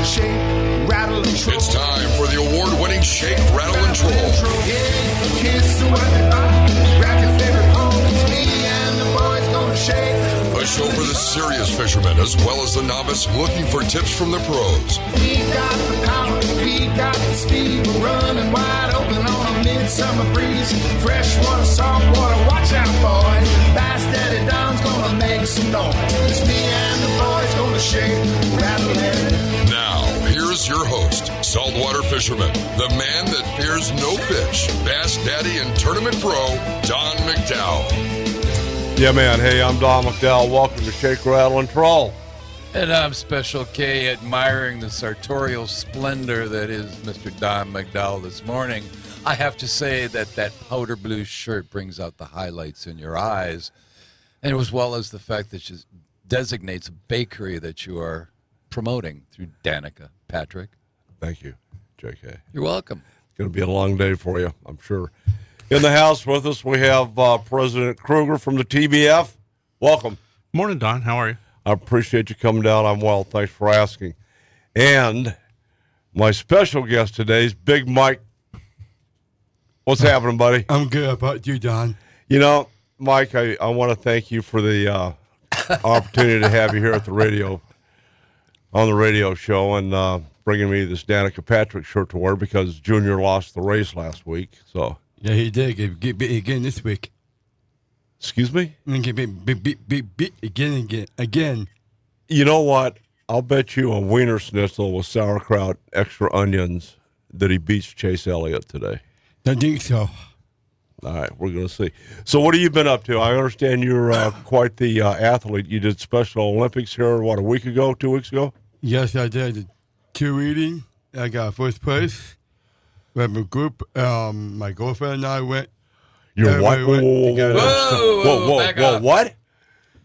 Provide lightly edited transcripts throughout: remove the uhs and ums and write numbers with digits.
to shake, rattle, and troll. It's time for the award-winning Shake, Rattle, and Troll. Yeah, kiss the weather, grab your favorite poles. Me and the boys gonna shake. A show for the serious fishermen as well as the novice looking for tips from the pros. We got the power, we got the speed. We're running wide open on a midsummer breeze. Freshwater, saltwater, watch out, boys. Bass Daddy Don's gonna make some noise. It's me and the boys gonna shake, rattle, and Now, here's your host, saltwater fisherman, the man that fears no fish, Bass Daddy and Tournament Pro, Don McDowell. Yeah, man. Hey, I'm Don McDowell. Welcome to Shake, Rattle, and Troll. And I'm Special K, admiring the sartorial splendor that is Mr. Don McDowell this morning. I have to say that powder blue shirt brings out the highlights in your eyes, and as well as the fact that it designates a bakery that you are promoting through Danica. Patrick. Thank you, JK. You're welcome. It's going to be a long day for you, I'm sure. In the house with us, we have President Kruger from the TBF. Welcome. Morning, Don. How are you? I appreciate you coming down. I'm well. Thanks for asking. And my special guest today is Big Mike. What's happening, buddy? I'm good. How about you, Don? You know, Mike, I want to thank you for the opportunity to have you here at the radio, on the radio show, and bringing me this Danica Patrick shirt to wear because Junior lost the race last week. So. Yeah, he did. Get beat again this week. Excuse me? Get beat again. You know what? I'll bet you a Wiener Schnitzel with sauerkraut, extra onions, that he beats Chase Elliott today. I think so. All right, we're going to see. So what have you been up to? I understand you're quite the athlete. You did Special Olympics here, what, a week ago, 2 weeks ago? Yes, I did. Cheerleading. I got first place. We have a group. My girlfriend and I went. Your what? Whoa, what?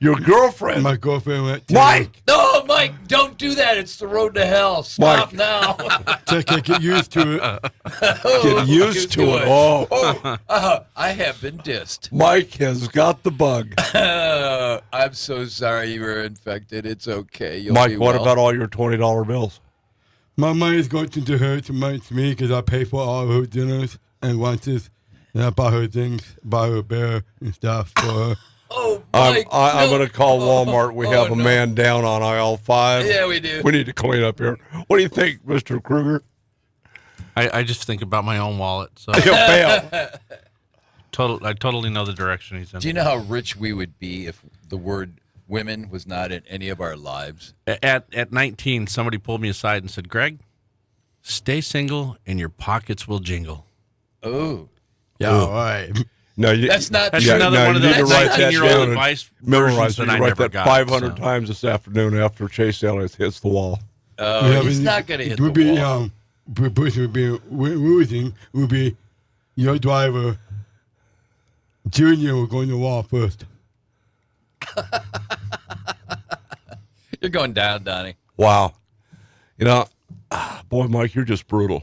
Your girlfriend? My girlfriend went. Mike! No, Mike, don't do that. It's the road to hell. Stop Mike. now. Just get used to it. Get used to it. Oh, I have been dissed. Mike has got the bug. I'm so sorry you were infected. It's okay. You'll Mike, be what well. about all your $20 bills? My money's going to her to money to me because I pay for all of her dinners and lunches, and I buy her things, buy her bear and stuff for her. Oh, I'm Mike, going to call Walmart. We have a man down on aisle 5. Yeah, we do. We need to clean up here. What do you think, Mr. Kruger? I just think about my own wallet. So Bam. I totally know the direction he's in. Do you know how rich we would be if the word women was not in any of our lives? At 19, somebody pulled me aside and said, "Greg, stay single and your pockets will jingle." Oh. Yeah, all right. No, That's not That's true. another no, one of you those need to write that 19-year-old down and advice memorize versions it. that I You write never that got. 500 so. times this afternoon after Chase Elliott hits the wall. Oh, he's not going to hit the wall. The person would be losing would be your driver. Junior will go in the wall first. You're going down, Donnie. Wow. You know, boy, Mike, you're just brutal.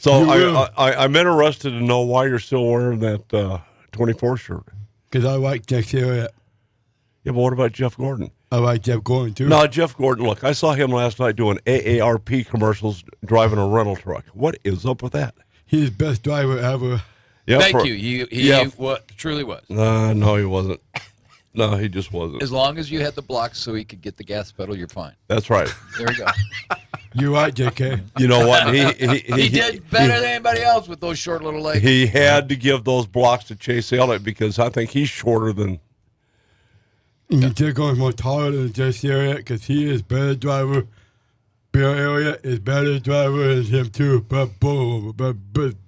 So I'm interested to know why you're still wearing that 24 shirt. Because I like Jeff Elliott. Yeah, but what about Jeff Gordon? I like Jeff Gordon, too. No, Jeff Gordon, look, I saw him last night doing AARP commercials driving a rental truck. What is up with that? He's the best driver ever. Yeah, Thank you. He truly was. No, he wasn't. No, he just wasn't. As long as you had the blocks so he could get the gas pedal, you're fine. That's right. There we go. You're right, JK. You know what? He did better than anybody else with those short little legs. He had to give those blocks to Chase Elliott because I think he's shorter than. And Jeff Gordon's more taller than Jeff Elliott because he is better driver. Bill Elliott is better driver than him, too. But boom,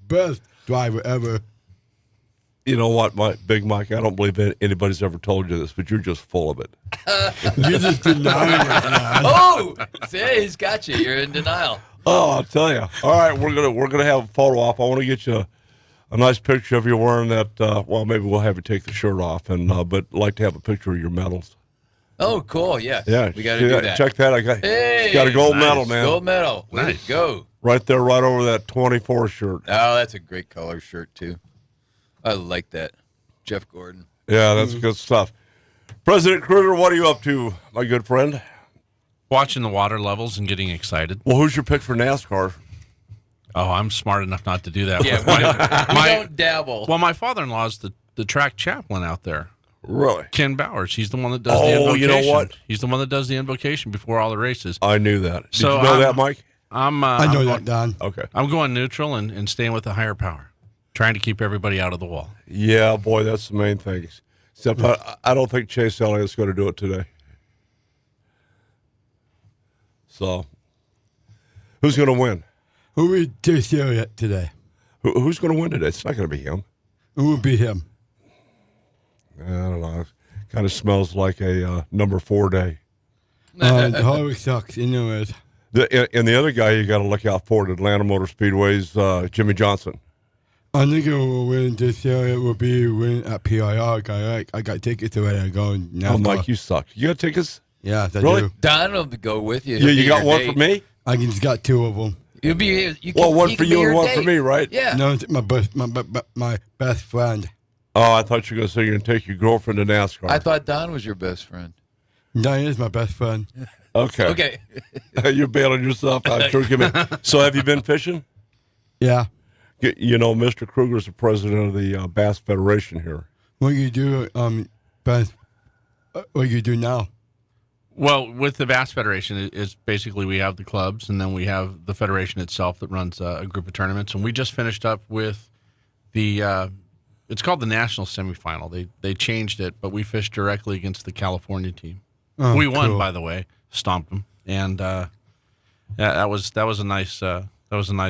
best driver ever. You know what, Big Mike? I don't believe anybody's ever told you this, but you're just full of it. You're just denying it, man. Oh, see, he's got you. You're in denial. Oh, I'll tell you. All right, we're gonna have a photo op. I want to get you a nice picture of you wearing that. Well, maybe we'll have you take the shirt off, and but I'd like to have a picture of your medals. Oh, cool. Yes. Yeah, We got to do that. Check that. Hey, got a gold nice. medal, man. Gold medal. Way Nice. to go. Right there, right over that 24 shirt. Oh, that's a great color shirt, too. I like that. Jeff Gordon. Yeah, that's good stuff. President Kruger, what are you up to, my good friend? Watching the water levels and getting excited. Well, who's your pick for NASCAR? Oh, I'm smart enough not to do that. Yeah, we don't dabble. Well, my father-in-law is the track chaplain out there. Really? Ken Bowers. He's the one that does the Oh, invocation. you know what? He's the one that does the invocation before all the races. I knew that. Did So you know I'm- that, Mike? I know that, Don. Okay. I'm going neutral and staying with the higher power, trying to keep everybody out of the wall. Yeah, boy, that's the main thing. Except I don't think Chase Elliott's going to do it today. So, who's going to win? Who would Chase Elliott today? Who's going to win today? It's not going to be him. Who would be him? I don't know. Kind of smells like a number 4 day. The Harvick sucks, anyways. And the other guy you got to look out for at Atlanta Motor Speedway's Jimmy Johnson. I think it will win. Chase Elliott will be win at PIR. I got tickets already. I'm going now. Oh, Mike, you suck. You got tickets? Yeah, I Really? do. Don will go with you. Yeah, He'll be you got your one date. for me? I just got 2 of them. You'll be. You Well, can, one he for can you be and your one for date. me, right? Yeah. No, it's my best friend. Oh, I thought you were going to say you're going to take your girlfriend to NASCAR. I thought Don was your best friend. Diane is my best friend. Okay. Okay. You're bailing yourself out. Sure, give me. So have you been fishing? Yeah. You know, Mr. Kruger's the president of the Bass Federation here. What you do, best? What you do now? Well, with the Bass Federation, is basically we have the clubs, and then we have the federation itself that runs a group of tournaments. And we just finished up with the, it's called the National Semifinal. They changed it, but we fished directly against the California team. Oh, We won, cool. by the way, stomped them, and that was a nice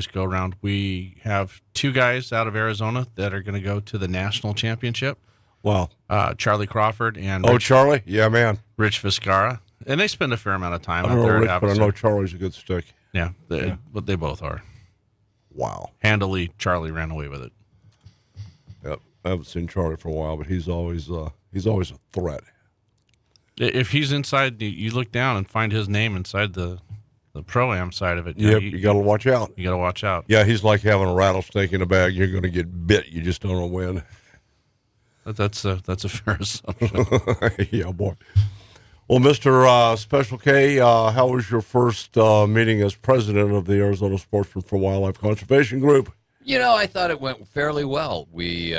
go round. We have 2 guys out of Arizona that are going to go to the national championship. Wow. Charlie Crawford and Oh, Charlie? Yeah, man. Rich Viscara, and they spend a fair amount of time I out don't know there Rich, at but I Havasu. know Charlie's a good stick. Yeah, but they both are. Wow. Handily, Charlie ran away with it. Yep. I haven't seen Charlie for a while, but he's always a threat. If he's inside, you look down and find his name inside the pro-am side of it. You know, Yep, you got to watch out. you got to watch out. Yeah, he's like having a rattlesnake in a bag. You're going to get bit. You just don't know when. That's a fair assumption. Yeah, boy. Well, Mr. Special K, how was your first meeting as president of the Arizona Sportsmen for Wildlife Conservation Group? You know, I thought it went fairly well. We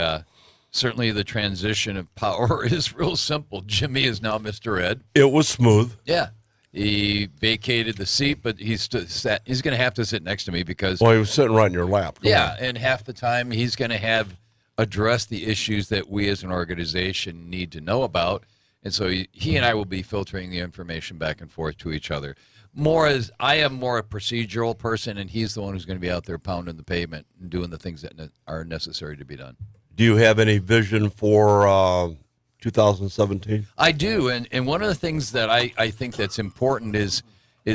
certainly the transition of power is real simple. Jimmy is now Mr. Ed. It was smooth. Yeah, he vacated the seat, but he's going to have to sit next to me because Well, he was sitting right in your lap. Come yeah, on. and half the time he's going to have addressed the issues that we as an organization need to know about, and so he and I will be filtering the information back and forth to each other. More as I am more a procedural person, and he's the one who's going to be out there pounding the pavement and doing the things that are necessary to be done. Do you have any vision for 2017? I do, and one of the things that I think that's important is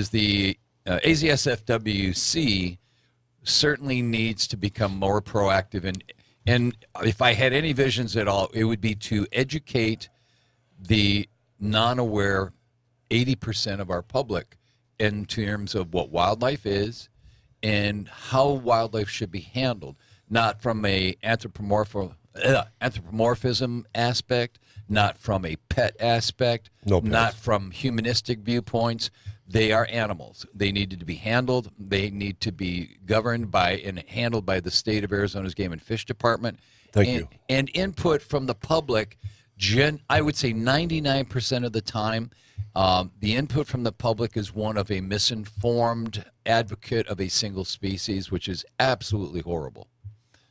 the AZSFWC certainly needs to become more proactive, and if I had any visions at all, it would be to educate the non-aware 80% of our public in terms of what wildlife is and how wildlife should be handled, not from a anthropomorphism aspect, not from a pet aspect, No pets. not from humanistic viewpoints. They are animals. They needed to be handled. They need to be governed by and handled by the state of Arizona's Game and Fish Department. Thank and, you. And input from the public, I would say 99% of the time, the input from the public is one of a misinformed advocate of a single species, which is absolutely horrible.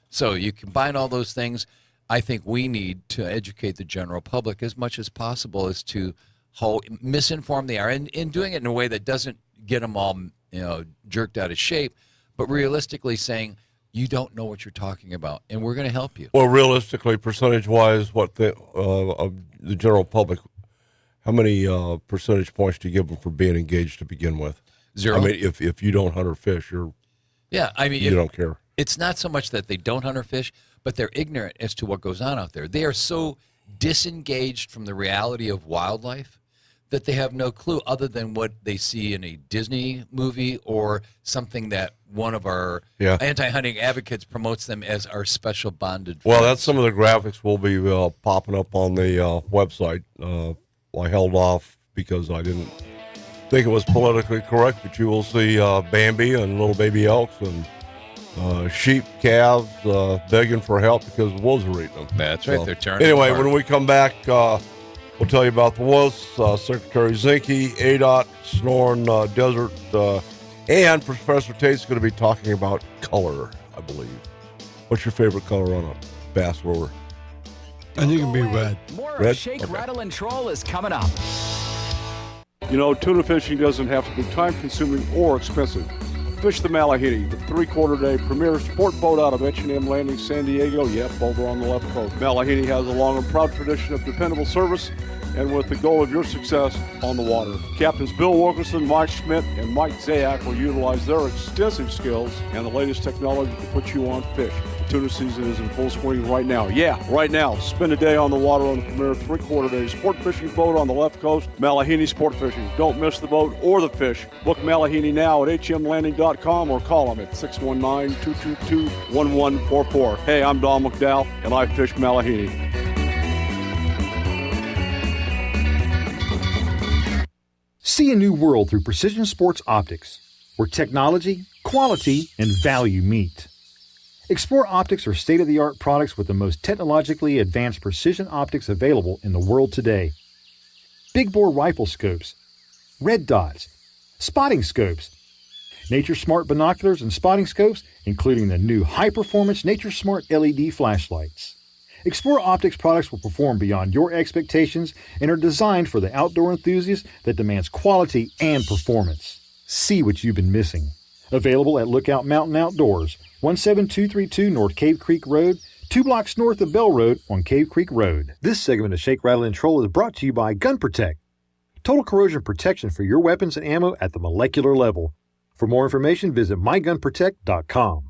So you combine all those things. I think we need to educate the general public as much as possible as to how misinformed they are, and doing it in a way that doesn't get them all, jerked out of shape, but realistically saying, you don't know what you're talking about, and we're going to help you. Well, realistically, percentage-wise, what of the general public, how many percentage points do you give them for being engaged to begin with? 0. I mean, if you don't hunt or fish, you don't care. It's not so much that they don't hunt or fish, but they're ignorant as to what goes on out there. They are so disengaged from the reality of wildlife that they have no clue other than what they see in a Disney movie or something that one of our anti-hunting advocates promotes them as our special bonded friends. Well, that's some of the graphics will be popping up on the website. I held off because I didn't think it was politically correct, but you will see Bambi and little baby elks and sheep, calves begging for help because the wolves are eating them. That's right. They're turning. Anyway, apart. when we come back, we'll tell you about the wolves, Secretary Zinke, ADOT, Sonoran Desert, and Professor Tate's going to be talking about color, I believe. What's your favorite color on a bass lure? I think it'd be red. More Red? of Shake, Okay. Rattle, and Troll is coming up. You know, tuna fishing doesn't have to be time-consuming or expensive. Fish the Malahiti, the three-quarter-day premier sport boat out of H&M Landing, San Diego, yep, over on the left coast. Malahiti has a long and proud tradition of dependable service and with the goal of your success on the water. Captains Bill Wilkerson, Mike Schmidt, and Mike Zayak will utilize their extensive skills and the latest technology to put you on fish. The tuna season is in full swing right now. Yeah, right now. Spend a day on the water on the premier three-quarter-day sport fishing boat on the left coast, Malahini Sport Fishing. Don't miss the boat or the fish. Book Malahini now at hmlanding.com or call them at 619-222-1144. Hey, I'm Don McDowell, and I fish Malahini. See a new world through Precision Sports Optics, where technology, quality, and value meet. Explore Optics are state-of-the-art products with the most technologically advanced precision optics available in the world today. Big bore rifle scopes, red dots, spotting scopes, Nature Smart binoculars and spotting scopes, including the new high-performance Nature Smart LED flashlights. Explore Optics products will perform beyond your expectations and are designed for the outdoor enthusiast that demands quality and performance. See what you've been missing. Available at Lookout Mountain Outdoors, 17232 North Cave Creek Road, 2 blocks north of Bell Road on Cave Creek Road. This segment of Shake, Rattle, and Troll is brought to you by Gun Protect. Total corrosion protection for your weapons and ammo at the molecular level. For more information, visit mygunprotect.com.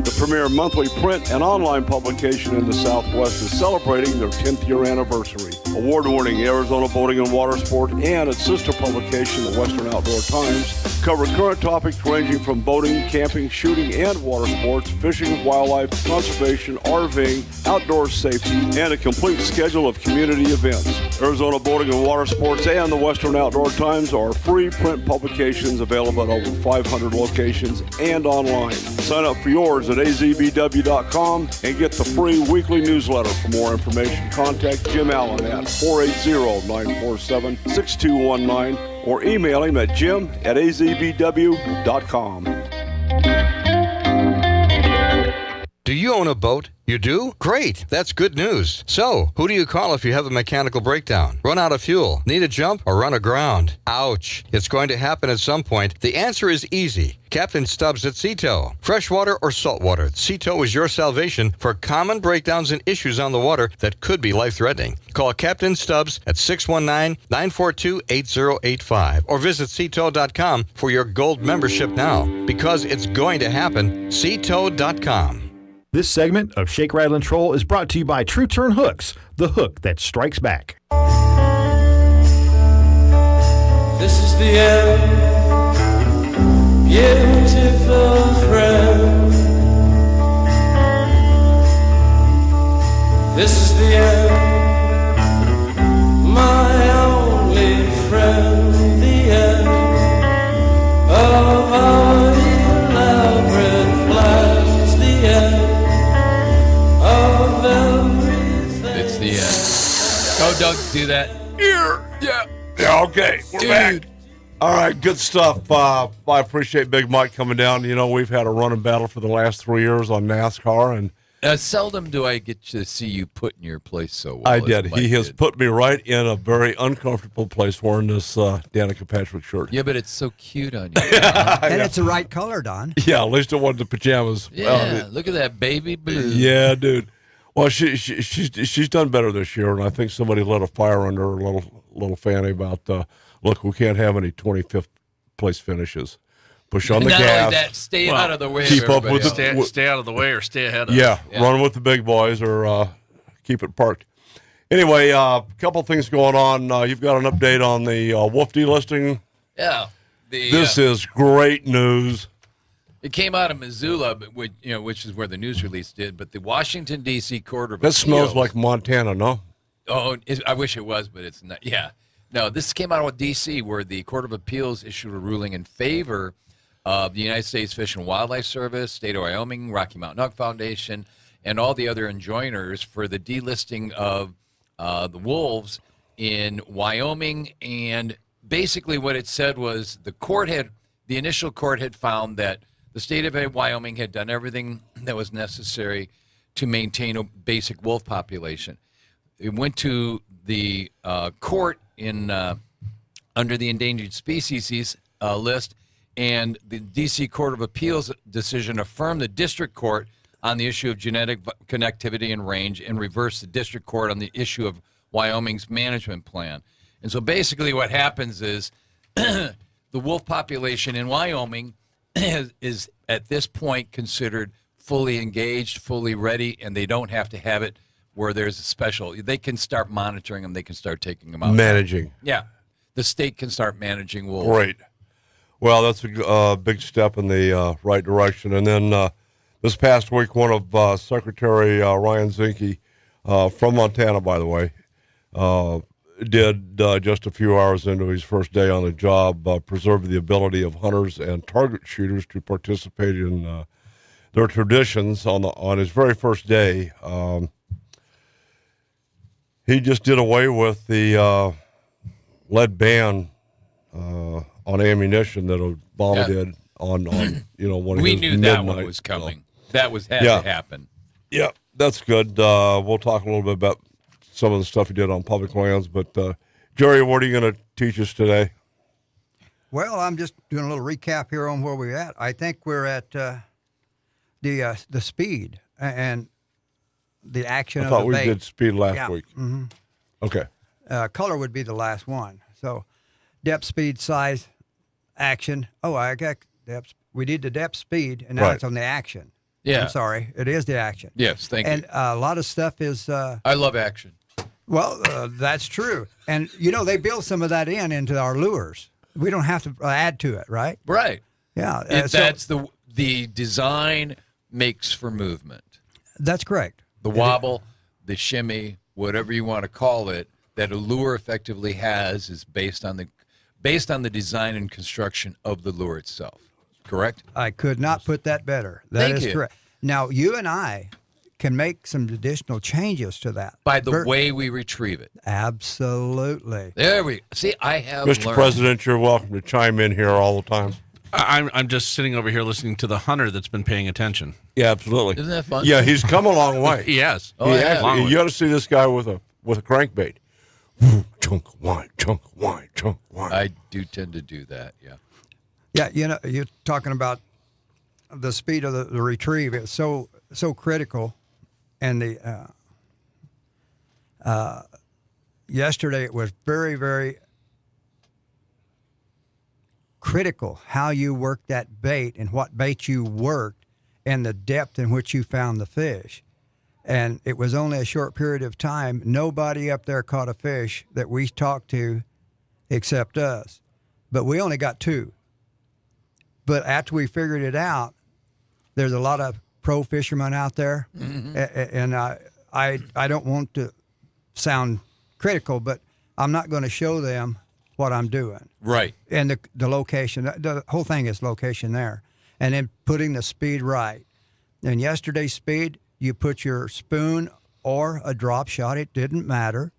The premier monthly print and online publication in the Southwest is celebrating their 10th year anniversary. Award-winning Arizona Boating and Water Sport and its sister publication, the Western Outdoor Times, cover current topics ranging from boating, camping, shooting, and water sports, fishing, wildlife, conservation, RVing, outdoor safety, and a complete schedule of community events. Arizona Boating and Water Sports and the Western Outdoor Times are free print publications available at over 500 locations and online. Sign up for yours at azbw.com and get the free weekly newsletter. For more information, contact Jim Allen at 480-947-6219 or email him at jim@azbw.com. Do you own a boat? You do? Great. That's good news. So, who do you call if you have a mechanical breakdown? Run out of fuel? Need a jump? Or run aground? Ouch. It's going to happen at some point. The answer is easy. Captain Stubbs at Sea Tow. Freshwater or saltwater, Sea Tow is your salvation for common breakdowns and issues on the water that could be life-threatening. Call Captain Stubbs at 619-942-8085 or visit SeaTow.com for your gold membership now. Because it's going to happen, SeaTow.com. This segment of Shake, Rattle, and Troll is brought to you by True Turn Hooks, the hook that strikes back. This is the end, beautiful friend. This is the end, my only friend. The end of our elaborate plans. The end. It's the end. Go, Doug, do that. Yeah, okay. We're back. All right, good stuff. I appreciate Big Mike coming down. You know, we've had a running battle for the last 3 years on NASCAR, and Seldom do I get to see you put in your place so well. I as did. Mike He has did. put me right in a very uncomfortable place wearing this Danica Patrick shirt. Yeah, but it's so cute on you. And it's the right color, Don. Yeah, at least it wasn't the pajamas. Yeah, look at that baby blue. Yeah, dude. Well, she's done better this year, and I think somebody lit a fire under her little fanny about, look, we can't have any 25th place finishes. Push on the Not gas. only that, stay out of the way. Keep of up with everybody else. Stay out of the way or stay ahead of Yeah, it. run with the big boys or keep it parked. Anyway, a couple things going on. You've got an update on the wolf delisting. Yeah. This is great news. It came out of Missoula, but which is where the news release did. But the Washington D.C. Court of That smells Appeals- like Montana, no? Oh, I wish it was, but it's not. Yeah, No, this came out of D.C., where the Court of Appeals issued a ruling in favor of the United States Fish and Wildlife Service, State of Wyoming, Rocky Mountain Elk Foundation, and all the other enjoiners for the delisting of the wolves in Wyoming. And basically what it said was the initial court had found that the state of Wyoming had done everything that was necessary to maintain a basic wolf population. It went to the court in under the endangered species list, and the D.C. Court of Appeals decision affirmed the district court on the issue of genetic connectivity and range and reversed the district court on the issue of Wyoming's management plan. And so basically what happens is the wolf population in Wyoming is at this point considered fully engaged, fully ready, and they don't have to have it where there's a special. They can start monitoring them. They can start taking them out. Managing. Yeah. The state can start managing wolves. Great. Well, that's a big step in the right direction. And then this past week, one of Secretary Ryan Zinke, from Montana, by the way, did just a few hours into his first day on the job, preserve the ability of hunters and target shooters to participate in their traditions on his very first day. He just did away with the lead ban on ammunition that Obama did on one of We his knew midnight, that one was coming. That had to happen. Yeah, that's good. We'll talk a little bit about some of the stuff he did on public lands. But, Jerry, what are you going to teach us today? Well, I'm just doing a little recap here on where we're at. I think we're at the speed and the action I of thought the we bait. did speed last week. Mm-hmm. Okay. Color would be the last one. So depth, speed, size, action. Oh, I got depth. We did the depth, speed, and now Right. it's on the action. Yeah. I'm sorry. It is the action. Yes, thank you. And a lot of stuff is... I love action. Well, that's true. And, they build some of that into our lures. We don't have to add to it, right? Right. Yeah. That's the design makes for movement. That's correct. The wobble, the shimmy, whatever you want to call it, that a lure effectively has is based on the design and construction of the lure itself. Correct? I could not put that better. That is correct. Now, you and I can make some additional changes to that. By the way we retrieve it. Absolutely. There we see. I have Mr. learned. President, you're welcome to chime in here all the time. I'm just sitting over here listening to the hunter that's been paying attention. Yeah, absolutely. Isn't that fun? Yeah, he's come a long way. Yes. Oh, yeah. You got to see this guy with a crankbait. Chunk of wine, chunk of wine, chunk of wine. I do tend to do that, yeah. Yeah, you're talking about the speed of the retrieve. It's so critical. And yesterday it was very, very critical how you worked that bait and what bait you worked and the depth in which you found the fish. And it was only a short period of time. Nobody up there caught a fish that we talked to except us. But we only got 2. But after we figured it out, there's a lot of pro fishermen out there. Mm-hmm. And I don't want to sound critical, but I'm not going to show them what I'm doing. Right. And the location, the whole thing is location there. And then putting the speed right. And yesterday's speed, you put your spoon or a drop shot, it didn't matter,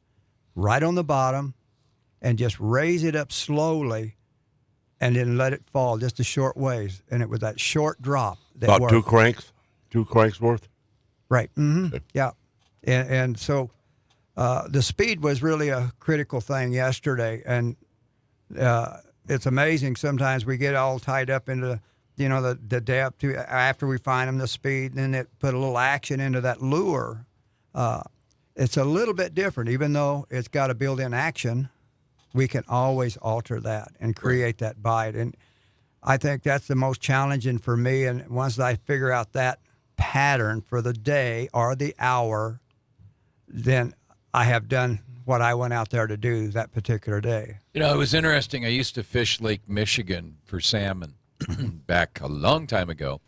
right on the bottom, and just raise it up slowly and then let it fall just a short ways. And it was that short drop that About worked. 2 cranks worth? Right. Mm-hmm. Okay. Yeah. And so the speed was really a critical thing yesterday. And it's amazing sometimes we get all tied up into the depth after we find them, the speed, and then it put a little action into that lure. It's a little bit different. Even though it's got a built-in action, we can always alter that and create that bite. And I think that's the most challenging for me. And once I figure out that pattern for the day or the hour, then I have done what I went out there to do that particular day. It was interesting. I used to fish Lake Michigan for salmon back a long time ago,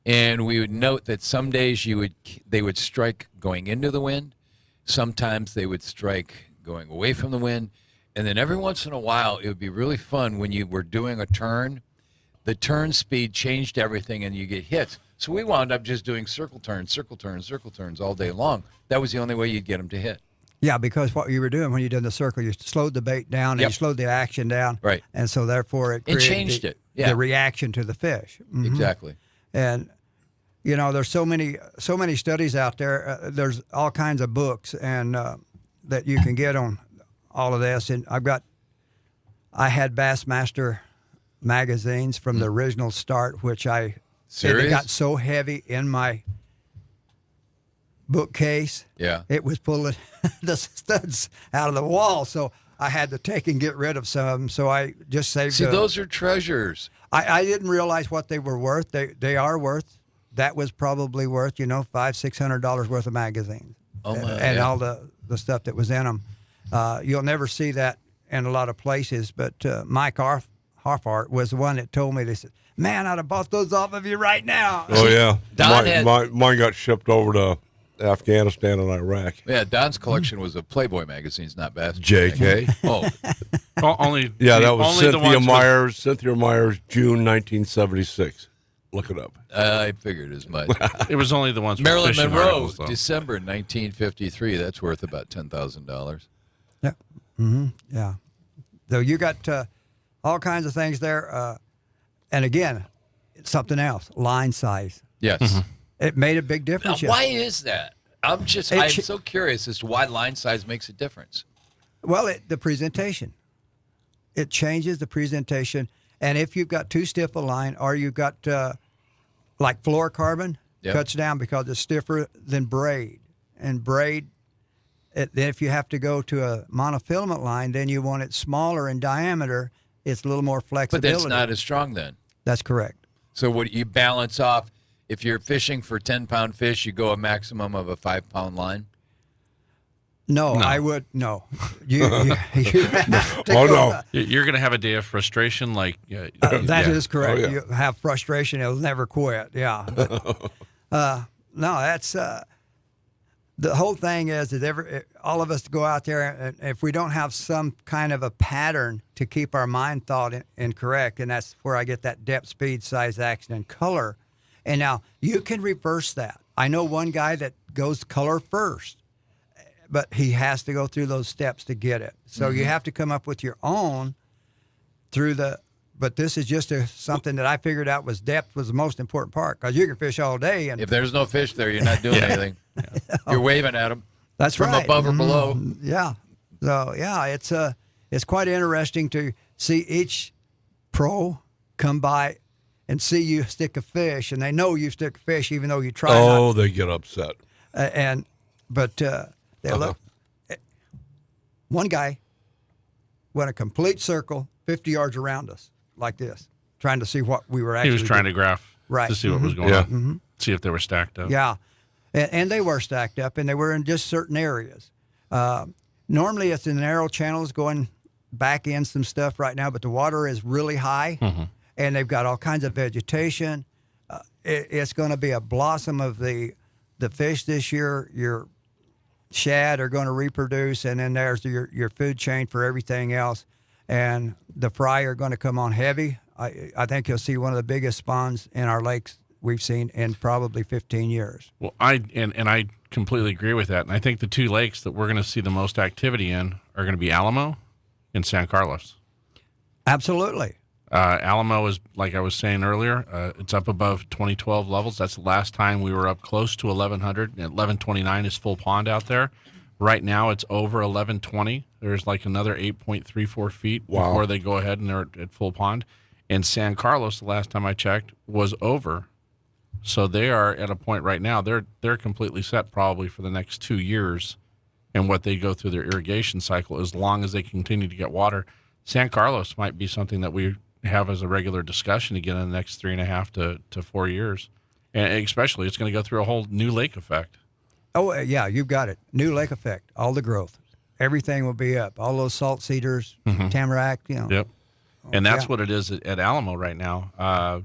and we would note that some days they would strike going into the wind, sometimes they would strike going away from the wind, And then every once in a while, it would be really fun when you were doing a turn. The turn speed changed everything, and you get hits. So we wound up just doing circle turns all day long. That was the only way you'd get them to hit. Yeah, because what you were doing when you did the circle, you slowed the bait down and Yep. you slowed the action down. Right. And so therefore it created changed it. Yeah. the reaction to the fish. Mhm. Exactly. And there's so many studies out there. There's all kinds of books and that you can get on all of this. And I had Bassmaster magazines from the original start, which it Serious? got so heavy in my bookcase. Yeah. It was pulling the studs out of the wall. So I had to take and get rid of some of them. So I just saved See, those are treasures. I didn't realize what they were worth. They are worth. That was probably worth, $500-600 worth of magazines. Oh, my, and yeah. all the stuff that was in them. You'll never see that in a lot of places. But Mike Harfart was the one that told me. They said, "Man, I'd have bought those off of you right now." Oh yeah, Don mine got shipped over to Afghanistan and Iraq. Yeah, Don's collection was of Playboy magazines, not Bass. JK. Oh, Only Yeah, that was only the Cynthia ones Myers. Cynthia Myers, June 1976. Look it up. I figured as much. It was only the ones. with Marilyn fishing Monroe, articles, though. December 1953. That's worth about $10,000. Yeah. Mm-hmm. Yeah. So you got all kinds of things there. And again, it's something else, line size. Yes. It made a big Now, difference. why is that? I'm It so curious as to why line size makes a difference. Well, the presentation. It changes the presentation. And if you've got too stiff a line or you've got like fluorocarbon, Yep. cuts down because it's stiffer than braid. And braid, then if you have to go to a monofilament line, then you want it smaller in diameter. It's a little more But flexibility. that's not as strong then. That's correct. So what you balance off, if you're fishing for 10-pound fish, you go a maximum of a 5-pound line? No, I would no. You have to Oh, go- no. You're going to have a day of frustration, like That is correct. Oh, yeah. You have frustration; it'll never quit. Yeah. But, no, that's the whole thing is that all of us go out there, and if we don't have some kind of a pattern to keep our mind thought in correct, and that's where I get that depth, speed, size, action, and color. And now you can reverse that. I know one guy that goes color first, but he has to go through those steps to get it. So you have to come up with your own through the. But this is just something that I figured out was depth was the most important part because you can fish all day and If there's no fish there, you're not doing anything. You're waving at them. that's from right. above or below. Yeah. So yeah, it's quite interesting to see each pro come by and see you stick a fish, and they know you stick a fish even though you try not. Oh, they get upset. But they look. One guy went a complete circle, 50 yards around us, like this, trying to see what we were actually. he was trying to doing. graph Right. to see what was going Yeah. on, see if they were stacked up. Yeah, and they were stacked up, and they were in just certain areas. Normally, it's in narrow channels going back in some stuff right now, but the water is really high, and they've got all kinds of vegetation. It's going to be a blossom of the fish this year. Your shad are going to reproduce, and then there's your food chain for everything else. And the fry are going to come on heavy. I think you'll see one of the biggest spawns in our lakes we've seen in probably 15 years. Well, I completely agree with that, and I think the two lakes that we're going to see the most activity in are going to be Alamo and San Carlos. Absolutely. Alamo is, like I was saying earlier, it's up above 2012 levels. That's the last time we were up close to 1100. 1129 is full pond out there. Right now it's over 1120. There's like another 8.34 feet before they go ahead and they're at full pond. And San Carlos, the last time I checked, was over. So they are at a point right now, they're completely set probably for the next 2 years and what they go through their irrigation cycle as long as they continue to get water. San Carlos might be something that we have as a regular discussion again in the next 3.5 to 4 years. And especially it's going to go through a whole new lake effect. Oh, yeah, you've got it. New lake effect, all the growth. Everything will be up. All those salt cedars, tamarack, Yep. And that's yeah. what it is at Alamo right now.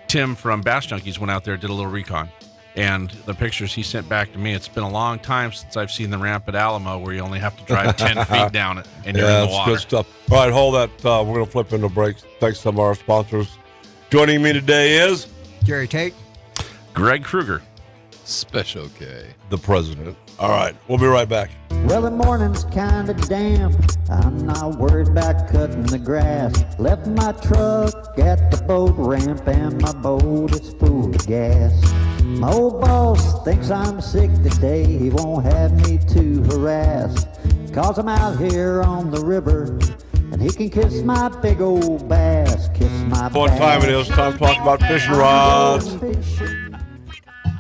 Tim from Bass Junkies went out there, did a little recon. And the pictures he sent back to me, it's been a long time since I've seen the ramp at Alamo where you only have to drive 10 feet down it and you're in the water. That's good stuff. All right, hold that. We're going to flip into breaks. Thanks to some of our sponsors. Joining me today is Jerry Tate, Greg Kruger, Special K, the president. All right, we'll be right back. Well, the morning's kinda damp. I'm not worried about cutting the grass. Left my truck at the boat ramp and my boat is full of gas. My old boss thinks I'm sick today. He won't have me to harass. 'Cause I'm out here on the river and he can kiss my big old bass. Kiss my What bass. time it is? Time to talk about fishing rods.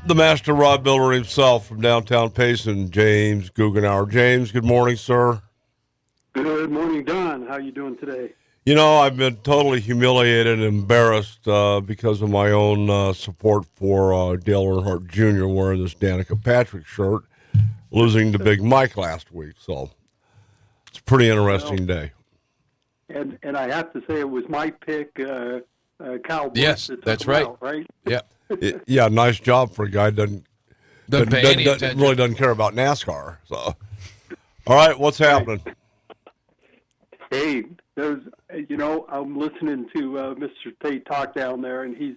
The master rod builder himself from downtown Payson, James Guggenauer. James, good morning, sir. Good morning, Don. How you doing today? You know, I've been totally humiliated and embarrassed because of my own support for Dale Earnhardt Jr. wearing this Danica Patrick shirt, losing to Big Mike last week. So it's a pretty interesting day. And I have to say it was my pick, Kyle Busch. Yes, that took that's him right. out, right? Yeah. Yeah, nice job for a guy that Doesn't really doesn't care about NASCAR. So, all right, what's happening? Hey, I'm listening to Mr. Tate talk down there, and he's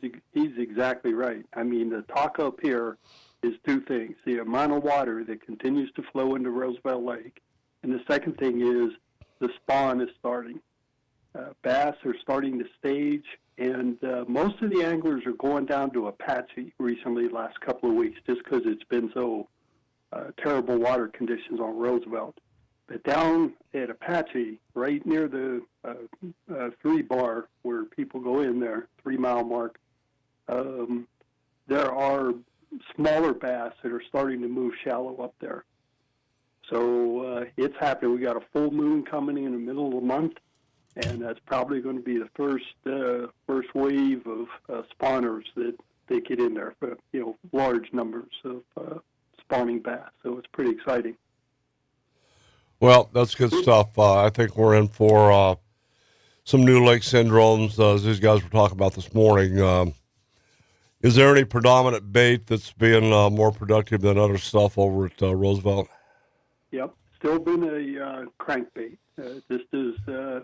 exactly right. I mean, the talk up here is two things: the amount of water that continues to flow into Roosevelt Lake, and the second thing is the spawn is starting. Bass are starting to stage, and most of the anglers are going down to Apache recently, the last couple of weeks, just because it's been so terrible water conditions on Roosevelt. But down at Apache, right near the 3-bar where people go in there, 3-mile mark, there are smaller bass that are starting to move shallow up there. So it's happening. We got a full moon coming in the middle of the month, and that's probably going to be the first wave of spawners that they get in there for large numbers of spawning bass. So it's pretty exciting. Well, that's good stuff. I think we're in for some new lake syndromes, as these guys were talking about this morning. Is there any predominant bait that's being more productive than other stuff over at Roosevelt? Yep, still been a crankbait. Just as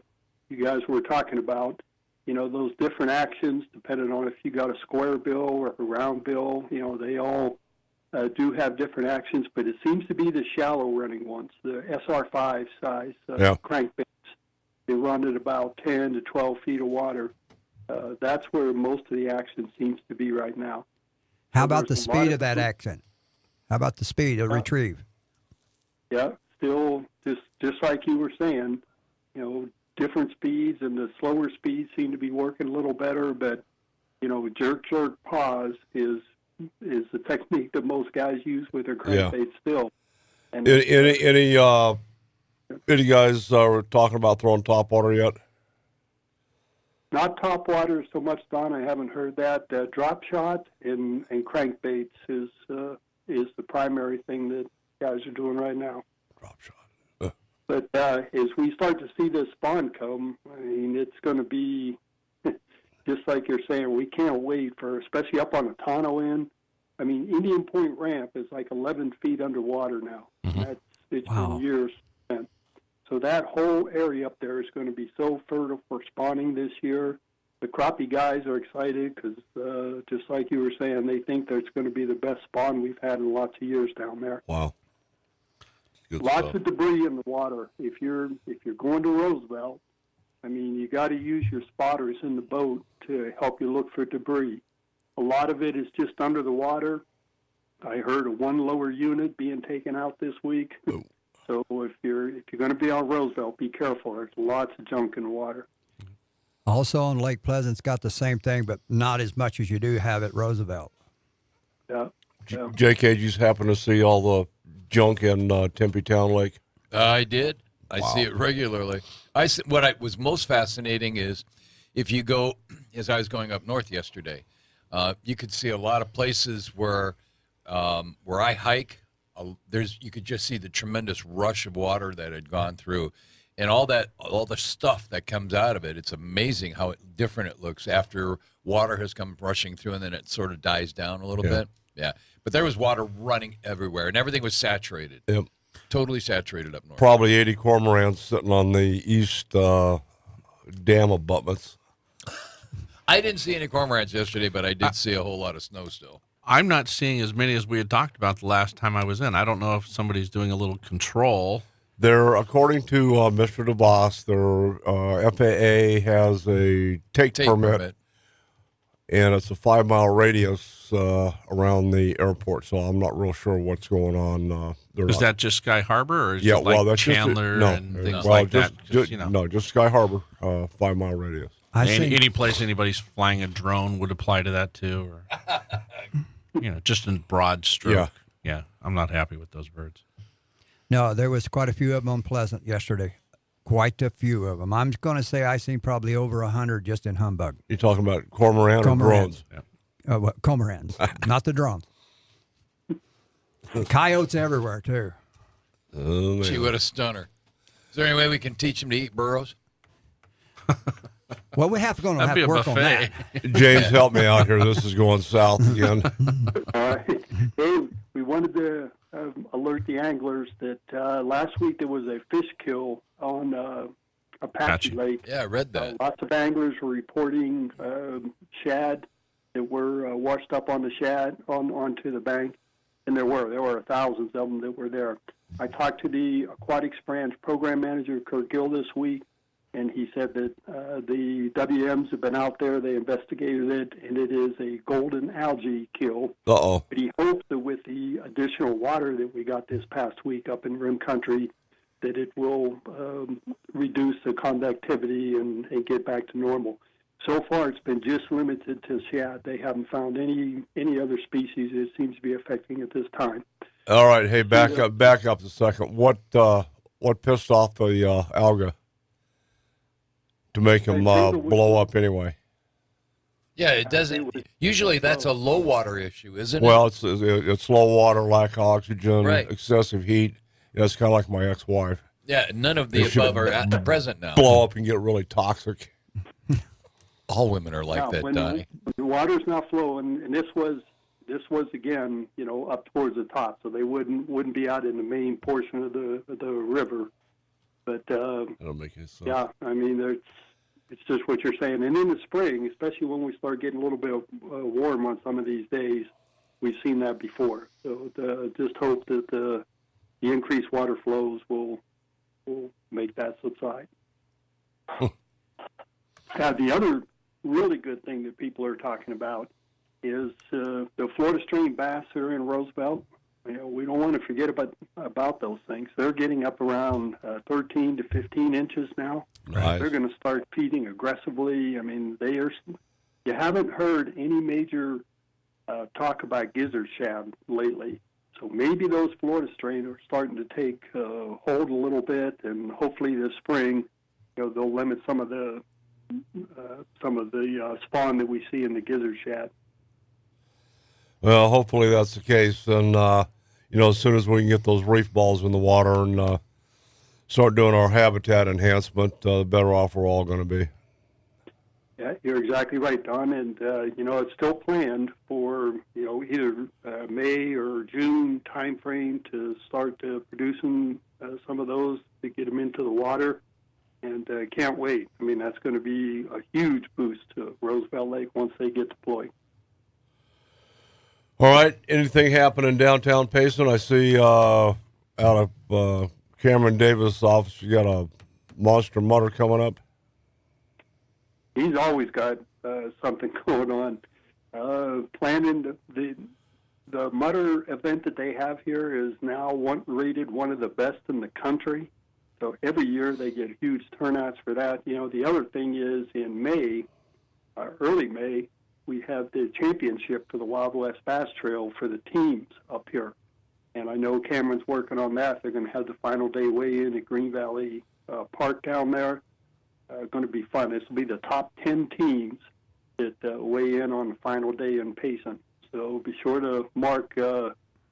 you guys were talking about, those different actions, depending on if you got a square bill or a round bill, they all do have different actions, but it seems to be the shallow running ones, the SR5 size crankbaits. They run at about 10 to 12 feet of water. That's where most of the action seems to be right now. How about the speed of that action? How about the speed of retrieve? Yeah, still just like you were saying, different speeds, and the slower speeds seem to be working a little better, but jerk pause is the technique that most guys use with their crankbaits still. And any guys are talking about throwing top water yet? Not top water so much, Don. I haven't heard that. Drop shot and crankbaits is the primary thing that guys are doing right now. Drop shot. But as we start to see this spawn come, I mean, it's going to be just like you're saying. We can't wait for, especially up on the Tano end. I mean, Indian Point Ramp is like 11 feet underwater now. Mm-hmm. It's been years spent. So that whole area up there is going to be so fertile for spawning this year. The crappie guys are excited because, just like you were saying, they think that it's going to be the best spawn we've had in lots of years down there. Wow. Good Lots stuff. of debris in the water. If you're going to Roosevelt, I mean, you got to use your spotters in the boat to help you look for debris. A lot of it is just under the water. I heard of one lower unit being taken out this week. Oh. So if you're going to be on Roosevelt, be careful. There's lots of junk in the water. Also on Lake Pleasant's got the same thing, but not as much as you do have at Roosevelt. Yeah. JK, did you just happen to see all the junk in Tempe Town Lake? I did. I see it regularly. What was most fascinating is if you go, as I was going up north yesterday, you could see a lot of places where I hike. You could just see the tremendous rush of water that had gone through, and all the stuff that comes out of it. It's amazing how different it looks after water has come rushing through, and then it sort of dies down a little bit. Yeah, but there was water running everywhere, and everything was saturated. Yep. Totally saturated up north. Probably 80 cormorants sitting on the east dam abutments. I didn't see any cormorants yesterday, but I did see a whole lot of snow still. I'm not seeing as many as we had talked about the last time I was in. I don't know if somebody's doing a little control. They're, according to Mr. DeVos, their FAA has a take permit, and it's a 5-mile radius around the airport. So I'm not real sure what's going on. Is that just Sky Harbor, or is yeah, it like well, that's Chandler and things well, like just, that? No, just Sky Harbor, 5-mile radius. Any place anybody's flying a drone would apply to that too, or just in broad stroke. Yeah, I'm not happy with those birds. No, there was quite a few of them on Pleasant yesterday. Quite a few of them. I'm going to say I seen probably over 100 just in Humbug. You're talking about cormorant or drones? Cormorants, not the drones. Coyotes everywhere, too. Oh, Gee, what a stunner. Is there any way we can teach them to eat burros? Well, we have to That'd be a work on buffet. that. James, help me out here. This is going south again. Hey, we wanted to alert the anglers that last week there was a fish kill on Apache Lake. Yeah, I read that. Lots of anglers were reporting shad that were washed up on the shad onto the bank, and there were thousands of them that were there. I talked to the Aquatics Branch program manager, Kurt Gill, this week, and he said that the WMs have been out there, they investigated it, and it is a golden algae kill. Uh-oh. But he hopes that with the additional water that we got this past week up in Rim Country, that it will reduce the conductivity and get back to normal. So far, it's been just limited to shad. They haven't found any other species it seems to be affecting at this time. All right, hey, back up a second. What pissed off the alga to make them blow up anyway? Yeah, it doesn't. Usually that's a low water issue, isn't it? Well, it's low water, lack of oxygen, Right. excessive heat. Yeah, it's kind of like my ex-wife. Yeah, none of the above are at the present now. Blow up and get really toxic. All women are like that, when Donnie. the water's not flowing, and this was again, up towards the top, so they wouldn't be out in the main portion of the river. But That'll make any sense. yeah, I mean, it's just what you're saying. And in the spring, especially when we start getting a little bit of warm on some of these days, we've seen that before. So just hope that the increased water flows will make that subside. The other really good thing that people are talking about is the Florida stream bass that are in Roosevelt. We don't want to forget about those things. They're getting up around 13 to 15 inches now. Nice. They're going to start feeding aggressively. I mean, you haven't heard any major talk about gizzard shad lately. So maybe those Florida strains are starting to take hold a little bit, and hopefully this spring, they'll limit some of the spawn that we see in the gizzard shad. Well, hopefully that's the case. And, as soon as we can get those reef balls in the water and start doing our habitat enhancement, the better off we're all going to be. Yeah, you're exactly right, Don. And, it's still planned for, either May or June timeframe to start producing some of those to get them into the water. And can't wait. I mean, that's going to be a huge boost to Roosevelt Lake once they get deployed. All right. Anything happening downtown Payson? I see out of Cameron Davis' office, you got a monster mutter coming up. He's always got something going on. Planning the mutter event that they have here is now rated one of the best in the country. So every year they get huge turnouts for that. The other thing is in May, early May, we have the championship for the Wild West Bass Trail for the teams up here. And I know Cameron's working on that. They're going to have the final day weigh-in at Green Valley Park down there. Going to be fun. This will be the top 10 teams that weigh in on the final day in Payson. So be sure to mark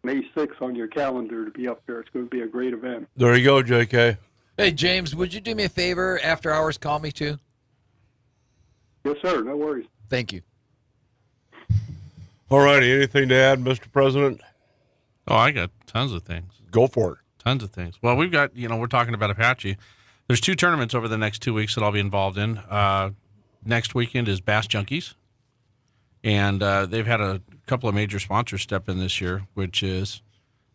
May 6th on your calendar to be up there. It's going to be a great event. There you go, JK. Hey, James, would you do me a favor? After hours, call me too. Yes, sir. No worries. Thank you. All righty. Anything to add, Mr. President? Oh, I got tons of things. Go for it. Tons of things. Well, we've got, we're talking about Apache. There's 2 tournaments over the next 2 weeks that I'll be involved in. Next weekend is Bass Junkies. And they've had a couple of major sponsors step in this year, which is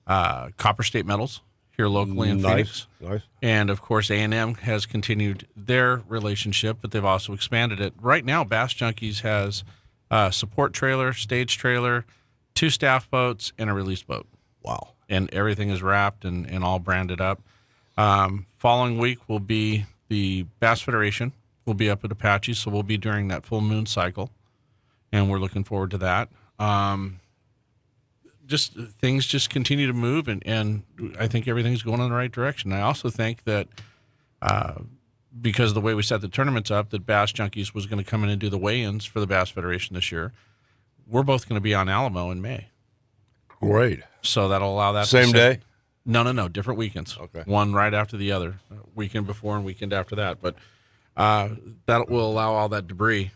Copper State Metals here locally in Phoenix. Nice. And, of course, A&M has continued their relationship, but they've also expanded it. Right now, Bass Junkies has a support trailer, stage trailer, 2 staff boats, and a release boat. Wow. And everything is wrapped and all branded up. Following week will be the Bass Federation. We'll be up at Apache, so we'll be during that full moon cycle, and we're looking forward to that. Just things just continue to move, and I think everything's going in the right direction. I also think that because of the way we set the tournaments up, that Bass Junkies was going to come in and do the weigh-ins for the Bass Federation this year. We're both going to be on Alamo in May. Great. So that'll allow that. Same day? No, different weekends. Okay. One right after the other, weekend before and weekend after that. But that will allow all that debris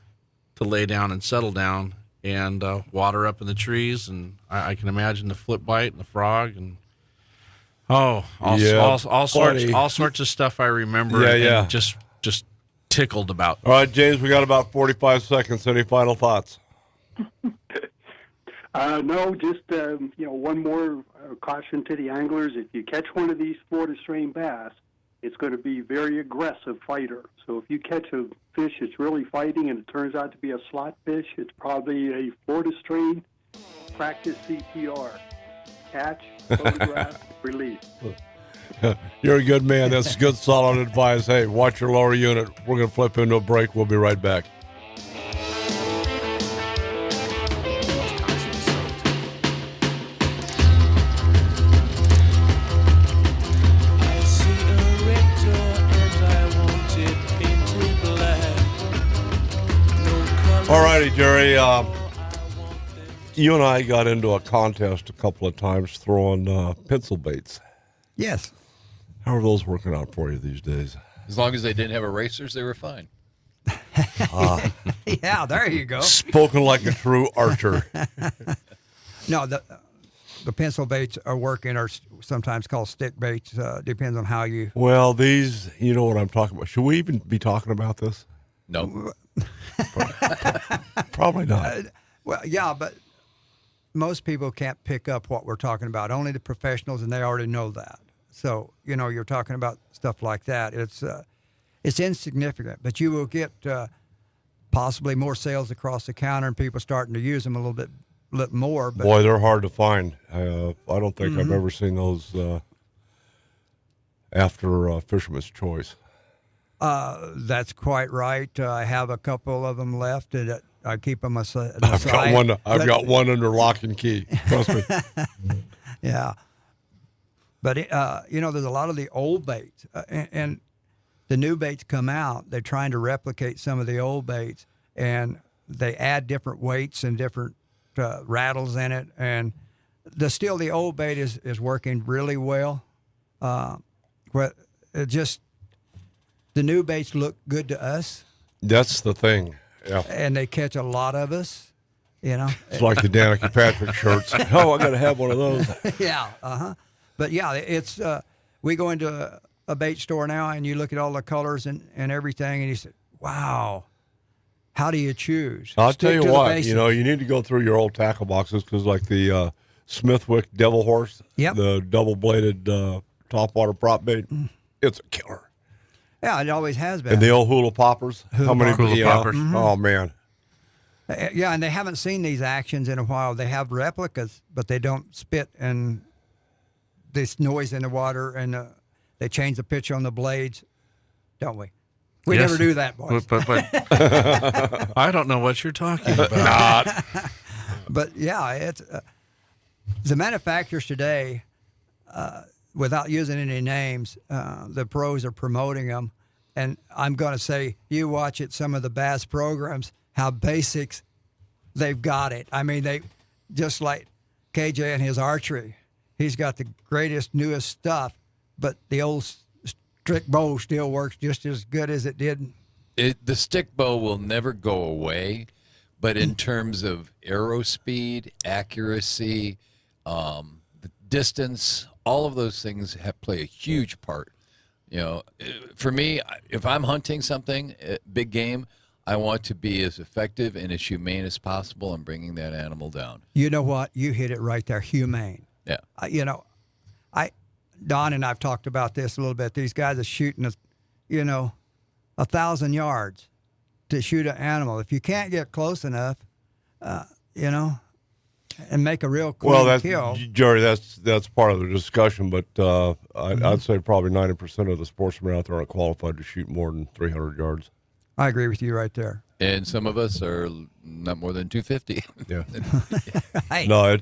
to lay down and settle down and water up in the trees. And I can imagine the flip bite and the frog and all sorts of stuff I remember. Yeah. And just tickled about. All right, James, we got about 45 seconds. Any final thoughts? No, just one more caution to the anglers. If you catch one of these Florida strain bass, it's going to be very aggressive fighter. So if you catch a fish that's really fighting and it turns out to be a slot fish, it's probably a Florida strain. Practice CPR. Catch, photograph, release. You're a good man. That's good, solid advice. Hey, watch your lower unit. We're going to flip into a break. We'll be right back. All righty, Jerry. You and I got into a contest a couple of times throwing pencil baits. Yes. How are those working out for you these days? As long as they didn't have erasers, they were fine. Yeah, there you go. Spoken like a true archer. No, the pencil baits are working, or sometimes called stick baits. Depends on how you. Well, these, you know what I'm talking about. Should we even be talking about this? No. Probably not. Well, yeah, but most people can't pick up what we're talking about. Only the professionals, and they already know that. So, you're talking about stuff like that. It's insignificant, but you will get possibly more sales across the counter and people starting to use them a little bit more. But boy, they're hard to find. I don't think I've ever seen those after Fisherman's Choice. That's quite right. I have a couple of them left, and I keep them aside. I've got one under lock and key. Trust me. Yeah. But, there's a lot of the old baits, and the new baits come out. They're trying to replicate some of the old baits, and they add different weights and different rattles in it. And the old bait is working really well. But the new baits look good to us. That's the thing. Yeah. And they catch a lot of us, It's like the Danica Patrick shirts. Oh, I got to have one of those. Yeah. But yeah, it's we go into a bait store now and you look at all the colors and everything, and you say, wow, how do you choose? I'll tell you what, you need to go through your old tackle boxes, because like the Smithwick Devil Horse, the double-bladed topwater prop bait, it's a killer. Yeah, it always has been. And the old hula poppers. Hula poppers. Oh, man. Yeah, and they haven't seen these actions in a while. They have replicas, but they don't spit and this noise in the water, and they change the pitch on the blades, don't we? We never do that, boys. But I don't know what you're talking about. But yeah, it's the manufacturers today, without using any names, the pros are promoting them. And I'm going to say, you watch it, some of the bass programs, how basics they've got it. I mean, they just like KJ and his archery. He's got the greatest, newest stuff, but the old stick bow still works just as good as it did. The stick bow will never go away, But in terms of arrow speed, accuracy, the distance, all of those things play a huge part. You know, for me, if I'm hunting something, big game, I want to be as effective and as humane as possible in bringing that animal down. You know what? You hit it right there, humane. Yeah. Don and I've talked about this a little bit. These guys are shooting, 1,000 yards to shoot an animal. If you can't get close enough, and make a real clean kill. Jerry, that's part of the discussion, but I'd say probably 90% of the sportsmen out there aren't qualified to shoot more than 300 yards. I agree with you right there. And some of us are not more than 250. Yeah. Hey. No,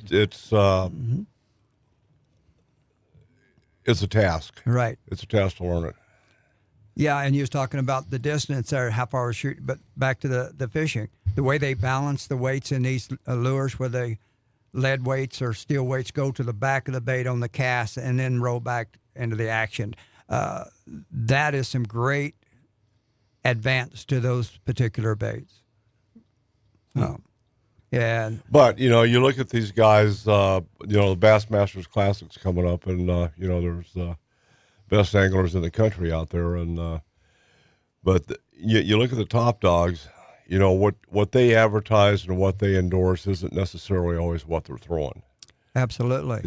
it's a task. Right. It's a task to learn it. Yeah, and you was talking about the distance there, how far we shoot, but back to the fishing. The way they balance the weights in these lures, where they lead weights or steel weights go to the back of the bait on the cast and then roll back into the action. That is some great advance to those particular baits. Yeah. But, you look at these guys, the Bassmasters Classic's coming up, and, there's best anglers in the country out there. And you look at the top dogs, what they advertise and what they endorse isn't necessarily always what they're throwing. Absolutely.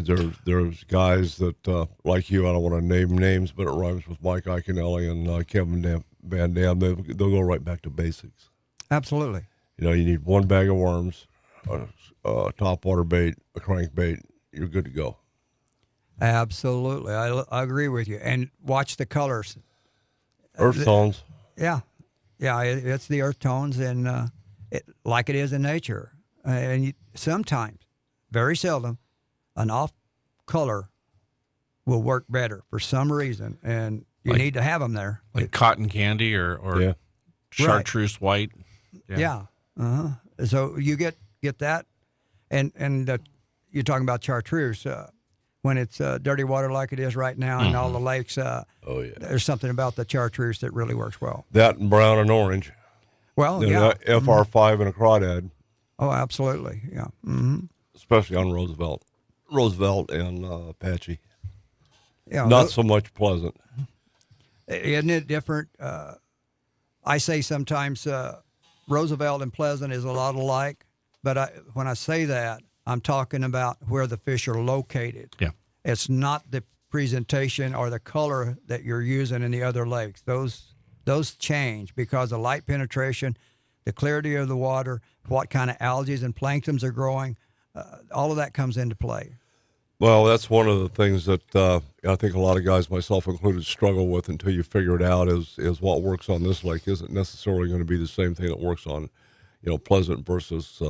There's guys that, like you, I don't want to name names, but it rhymes with Mike Iaconelli and Kevin Van Dam. They'll go right back to basics. Absolutely. You need one bag of worms, a top water bait, a crankbait. You're good to go. Absolutely. I agree with you. And watch the colors. Earth tones. Yeah. Yeah, it's the earth tones, and like it is in nature. And sometimes, very seldom, an off color will work better for some reason, and you need to have them there. Like cotton candy or chartreuse white. Yeah. Uh-huh. So you get that, and you're talking about chartreuse. When it's dirty water like it is right now in all the lakes, there's something about the chartreuse that really works well. That and brown and orange. Well, yeah. FR5 and a crawdad. Oh, absolutely, yeah. Mm-hmm. Especially on Roosevelt and Apache. Yeah, not so much Pleasant. Isn't it different? I say sometimes Roosevelt and Pleasant is a lot alike, but when I say that, I'm talking about where the fish are located. Yeah. It's not the presentation or the color that you're using in the other lakes. Those change because of light penetration, the clarity of the water, what kind of algae and planktons are growing. All of that comes into play. Well, that's one of the things that I think a lot of guys, myself included, struggle with until you figure it out is what works on this lake isn't necessarily going to be the same thing that works on, Pleasant versus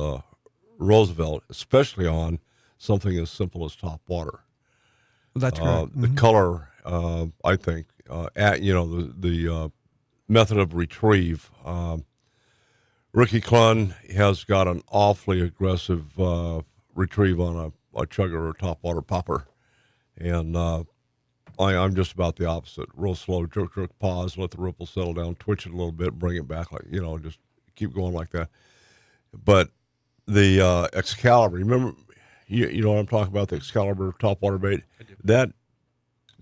Roosevelt, especially on something as simple as top water. That's correct. The color, I think, the method of retrieve. Ricky Clunn has got an awfully aggressive retrieve on a chugger or top water popper, and I'm just about the opposite. Real slow, jerk, pause, let the ripple settle down, twitch it a little bit, bring it back, just keep going like that. But the Excalibur, remember, you know what I'm talking about, the Excalibur topwater bait? That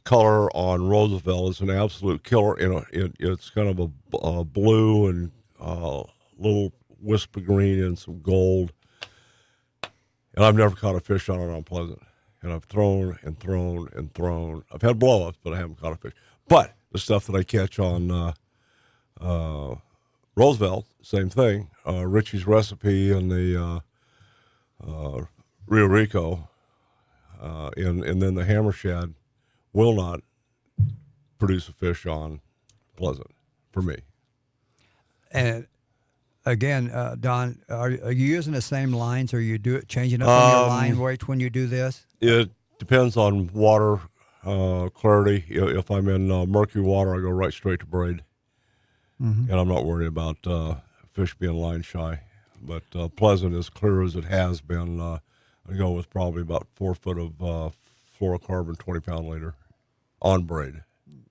color on Roosevelt is an absolute killer. It's kind of a blue and a little wisp of green and some gold. And I've never caught a fish on it on Pleasant. And I've thrown and thrown and thrown. I've had blow-ups, but I haven't caught a fish. But the stuff that I catch on Roosevelt, same thing. Richie's Recipe and the Rio Rico, and then the Hammer Shad will not produce a fish on Pleasant for me. And again, Don, are you using the same lines, or you changing up on your line weight when you do this? It depends on water clarity. If I'm in murky water, I go right straight to braid. Mm-hmm. And I'm not worried about fish being line shy. But Pleasant, as clear as it has been, I go with probably about 4 foot of fluorocarbon 20-pound leader on braid.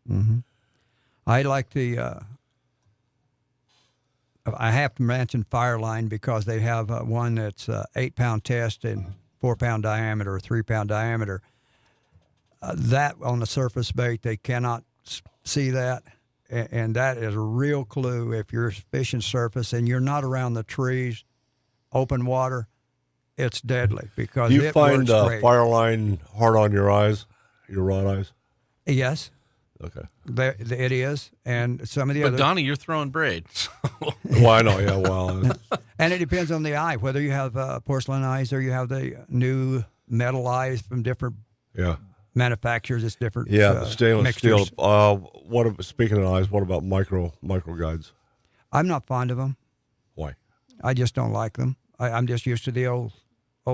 Mm-hmm. I like I I have to mention Fireline because they have one that's 8-pound test and 4-pound diameter or 3-pound diameter. That on the surface bait, they cannot see that. And that is a real clue if you're fishing surface and you're not around the trees, open water, it's deadly because Do you it find works great. Fireline hard on your eyes, your rod eyes? Yes. Okay. It is. And some of the But other. Donnie, you're throwing braid. Well, I know, yeah, well. And it depends on the eye, whether you have porcelain eyes or you have the new metal eyes from different Yeah. manufacturers. It's different. Yeah, the stainless mixtures. steel. Speaking of eyes, what about micro guides? I'm not fond of them. Why? I just don't like them. I'm just used to the old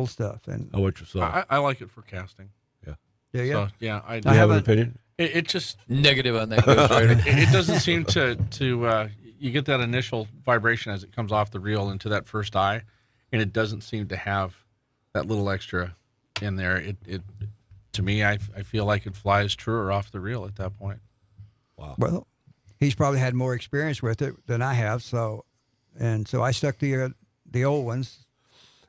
stuff. And How about yourself? I like it for casting. Yeah. Do you? So, yeah, I Do you have an opinion? It just Negative on that Ghost Rider. it doesn't seem to you get that initial vibration as it comes off the reel into that first eye, and it doesn't seem to have that little extra in there. It to me, I feel like it flies truer off the reel at that point. Wow. Well, he's probably had more experience with it than I have. So I stuck to the old ones.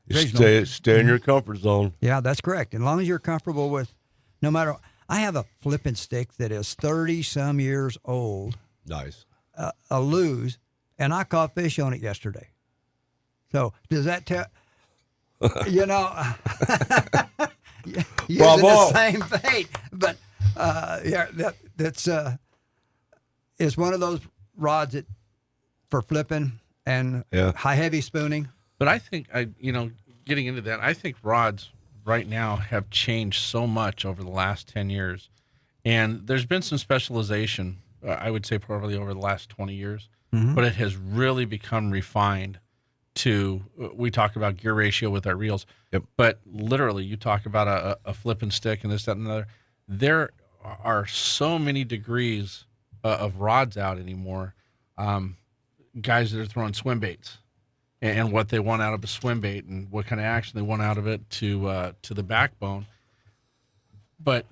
You stay in your comfort zone. Yeah, that's correct. As long as you're comfortable with, no matter. I have a flipping stick that is 30-some years old. Nice. A lose, and I caught fish on it yesterday. So does that tell? Using the same bait, but yeah, that's it's one of those rods that for flipping and high heavy spooning. But I think getting into that, I think rods right now have changed so much over the last 10 years. And there's been some specialization, I would say probably over the last 20 years, but it has really become refined to, we talk about gear ratio with our reels, but literally you talk about a flip and stick and this, that, and another. There are so many degrees of rods out anymore. Guys that are throwing swim baits. And what they want out of a swim bait and what kind of action they want out of it to the backbone. But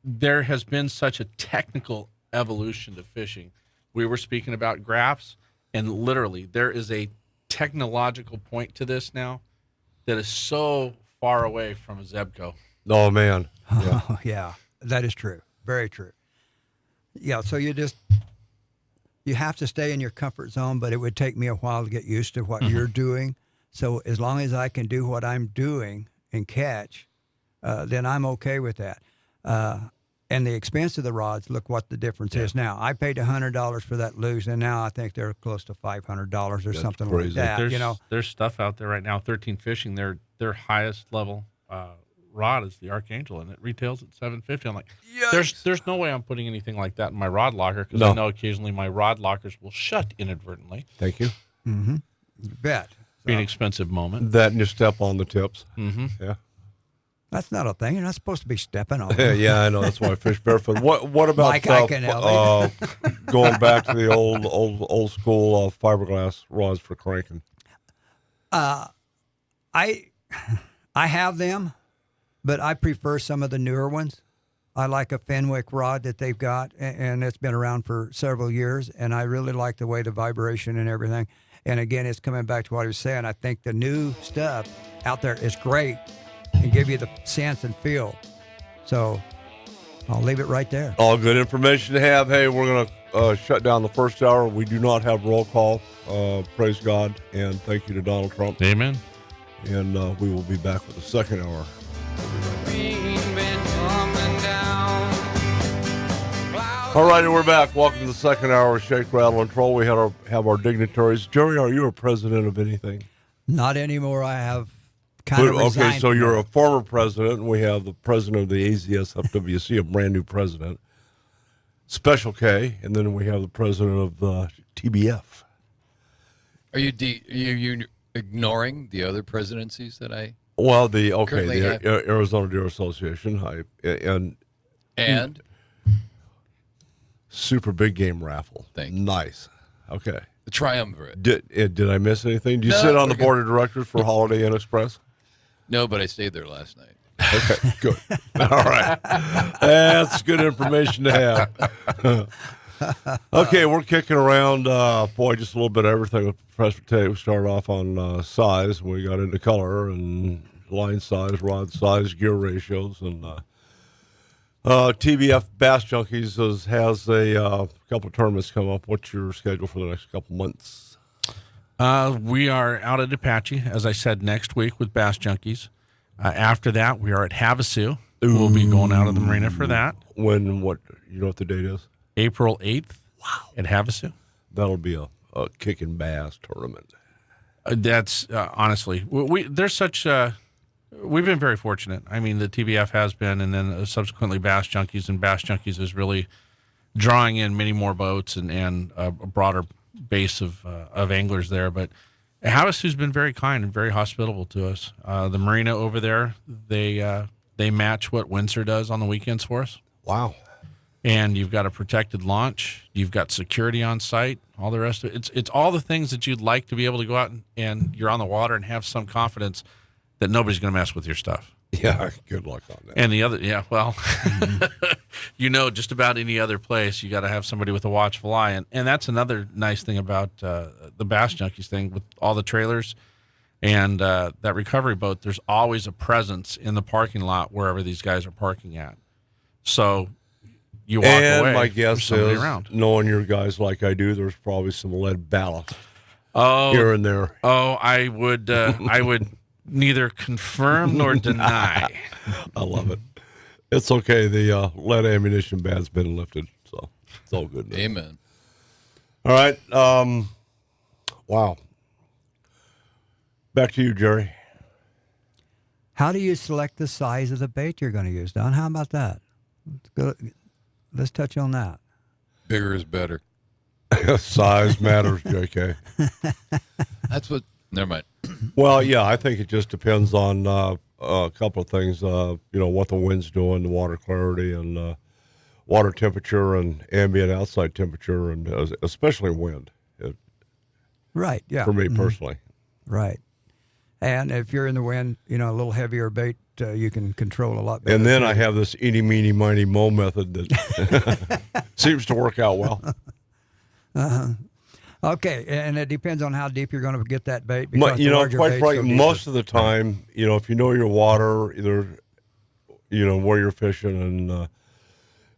there has been such a technical evolution to fishing. We were speaking about graphs, and literally there is a technological point to this now that is so far away from a Zebco. Oh, man. Yeah. Oh, yeah, that is true. Very true. Yeah, so you have to stay in your comfort zone, but it would take me a while to get used to what you're doing. So as long as I can do what I'm doing and catch, then I'm okay with that. And the expense of the rods, look what the difference is now. I paid $100 for that luge, and now I think they're close to $500 or something like that. There's stuff out there right now. 13 Fishing, their highest level rod is the Archangel, and it retails at $750. I'm like, there's no way I'm putting anything like that in my rod locker because I know occasionally my rod lockers will shut inadvertently. Thank you. Mm-hmm. You bet. Be an expensive moment. That and you step on the tips. Mm-hmm. Yeah. That's not a thing. You're not supposed to be stepping on them. Yeah, I know. That's why I fish barefoot. What about Mike Iaconelli. Going back to the old school fiberglass rods for cranking? I have them, but I prefer some of the newer ones. I like a Fenwick rod that they've got, and it's been around for several years, and I really like the way the vibration and everything. And again, it's coming back to what I was saying. I think the new stuff out there is great and give you the sense and feel. So I'll leave it right there. All good information to have. Hey, we're going to shut down the first hour. We do not have roll call. Praise God, and thank you to Donald Trump. Amen. And we will be back with the second hour. All right, and we're back. Welcome to the second hour of Shake, Rattle, and Troll. We have our dignitaries. Jerry, are you a president of anything? Not anymore. I have kind of resigned. Okay, so you're a former president, and we have the president of the AZSFWC, a brand new president, Special K, and then we have the president of TBF. Are you ignoring the other presidencies that I? Well, the have? Arizona Deer Association, and Super Big Game Raffle. Thank you. Nice. Okay. The triumvirate. Did I miss anything? Do you sit on the board of directors for Holiday Inn Express? No, but I stayed there last night. Okay, good. All right. That's good information to have. Okay, we're kicking around, just a little bit of everything with Professor Tate. We started off on size. We got into color and line size, rod size, gear ratios, and TBF Bass Junkies has a couple of tournaments come up. What's your schedule for the next couple months? We are out at Apache, as I said, next week with Bass Junkies. After that, we are at Havasu. We'll be going out of the marina for that. You know what the date is? April 8th. Wow. At Havasu. That'll be a kicking bass tournament. That's honestly, we've been very fortunate. I mean, the TBF has been, and then subsequently Bass Junkies, and Bass Junkies is really drawing in many more boats and a broader base of anglers there. But Havasu's been very kind and very hospitable to us. The marina over there, they match what Windsor does on the weekends for us. Wow. And you've got a protected launch. You've got security on site. All the rest of it. It's all the things that you'd like to be able to go out and you're on the water and have some confidence that nobody's going to mess with your stuff. Yeah, good luck on that. And just about any other place, you got to have somebody with a watchful eye. And that's another nice thing about the Bass Junkies thing with all the trailers and that recovery boat. There's always a presence in the parking lot wherever these guys are parking at. So you walk away. And my guess is, around. knowing your guys like I do, there's probably some lead ballast here and there. Oh, I would neither confirm nor deny. I love it. It's okay. The lead ammunition ban's been lifted, so it's all good now. Amen. All right. Wow. Back to you, Jerry. How do you select the size of the bait you're going to use, Don? How about that? Let's touch on that. Bigger is better. Size matters, JK. That's what. Never mind. Well, yeah, I think it just depends on a couple of things. What the wind's doing, the water clarity, and water temperature, and ambient outside temperature, and especially wind. Right. Yeah. For me personally. Right. And if you're in the wind, a little heavier bait, you can control a lot better. And then I have this eeny, meeny, miny, mo method that seems to work out well. Okay, and it depends on how deep you're going to get that bait. Because quite frankly, most of the time, if you know your water, either, where you're fishing and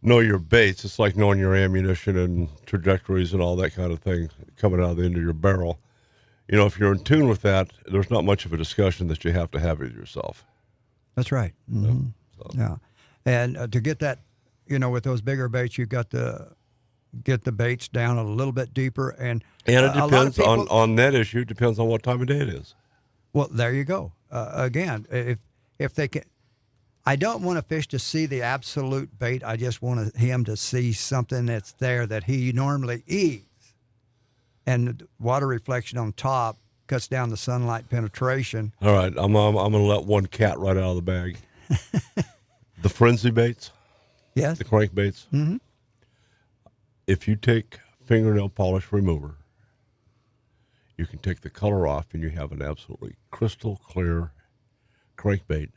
know your baits, it's like knowing your ammunition and trajectories and all that kind of thing coming out of the end of your barrel. If you're in tune with that, there's not much of a discussion that you have to have with yourself. That's right. Mm-hmm. Yeah. And to get that, with those bigger baits, you've got to get the baits down a little bit deeper. And it depends on that issue. It depends on what time of day it is. Well, there you go. Again, if they can, I don't want a fish to see the absolute bait. I just want him to see something that's there that he normally eats. And the water reflection on top cuts down the sunlight penetration. All right, I'm going to let one cat right out of the bag. The frenzy baits. Yes. The crank baits. Mm-hmm. If you take fingernail polish remover, you can take the color off and you have an absolutely crystal clear crankbait,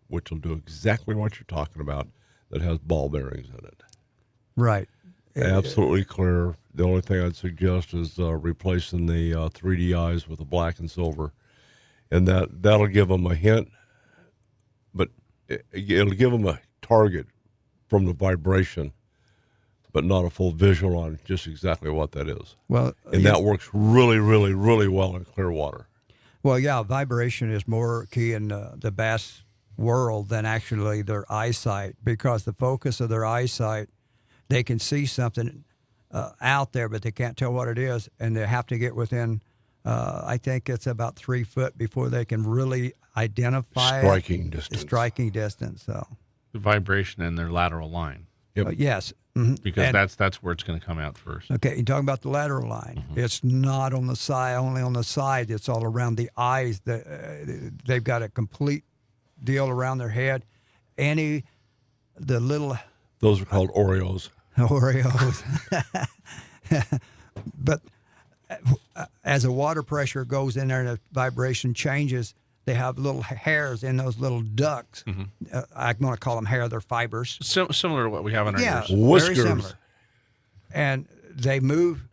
which will do exactly what you're talking about, that has ball bearings in it. Right. Absolutely clear. The only thing I'd suggest is replacing the 3D eyes with a black and silver, and that'll give them a hint, but it'll give them a target from the vibration, but not a full visual on just exactly what that is. Well, and that works really, really, really well in clear water. Well, yeah, vibration is more key in the bass world than actually their eyesight, because the focus of their eyesight, they can see something out there, but they can't tell what it is, and they have to get within, I think it's about 3 foot before they can really identify striking distance. So the vibration in their lateral line. Yep. Yes. Mm-hmm. Because that's where it's going to come out first. Okay, you're talking about the lateral line. Mm-hmm. It's not on the side, only on the side. It's all around the eyes. They've got a complete deal around their head. The little... Those are called Oreos. Oreos. But as the water pressure goes in there and the vibration changes, they have little hairs in those little ducts. Mm-hmm. I'm going to call them hair. They're fibers. Similar to what we have in our ears. Whiskers. Very similar. and they move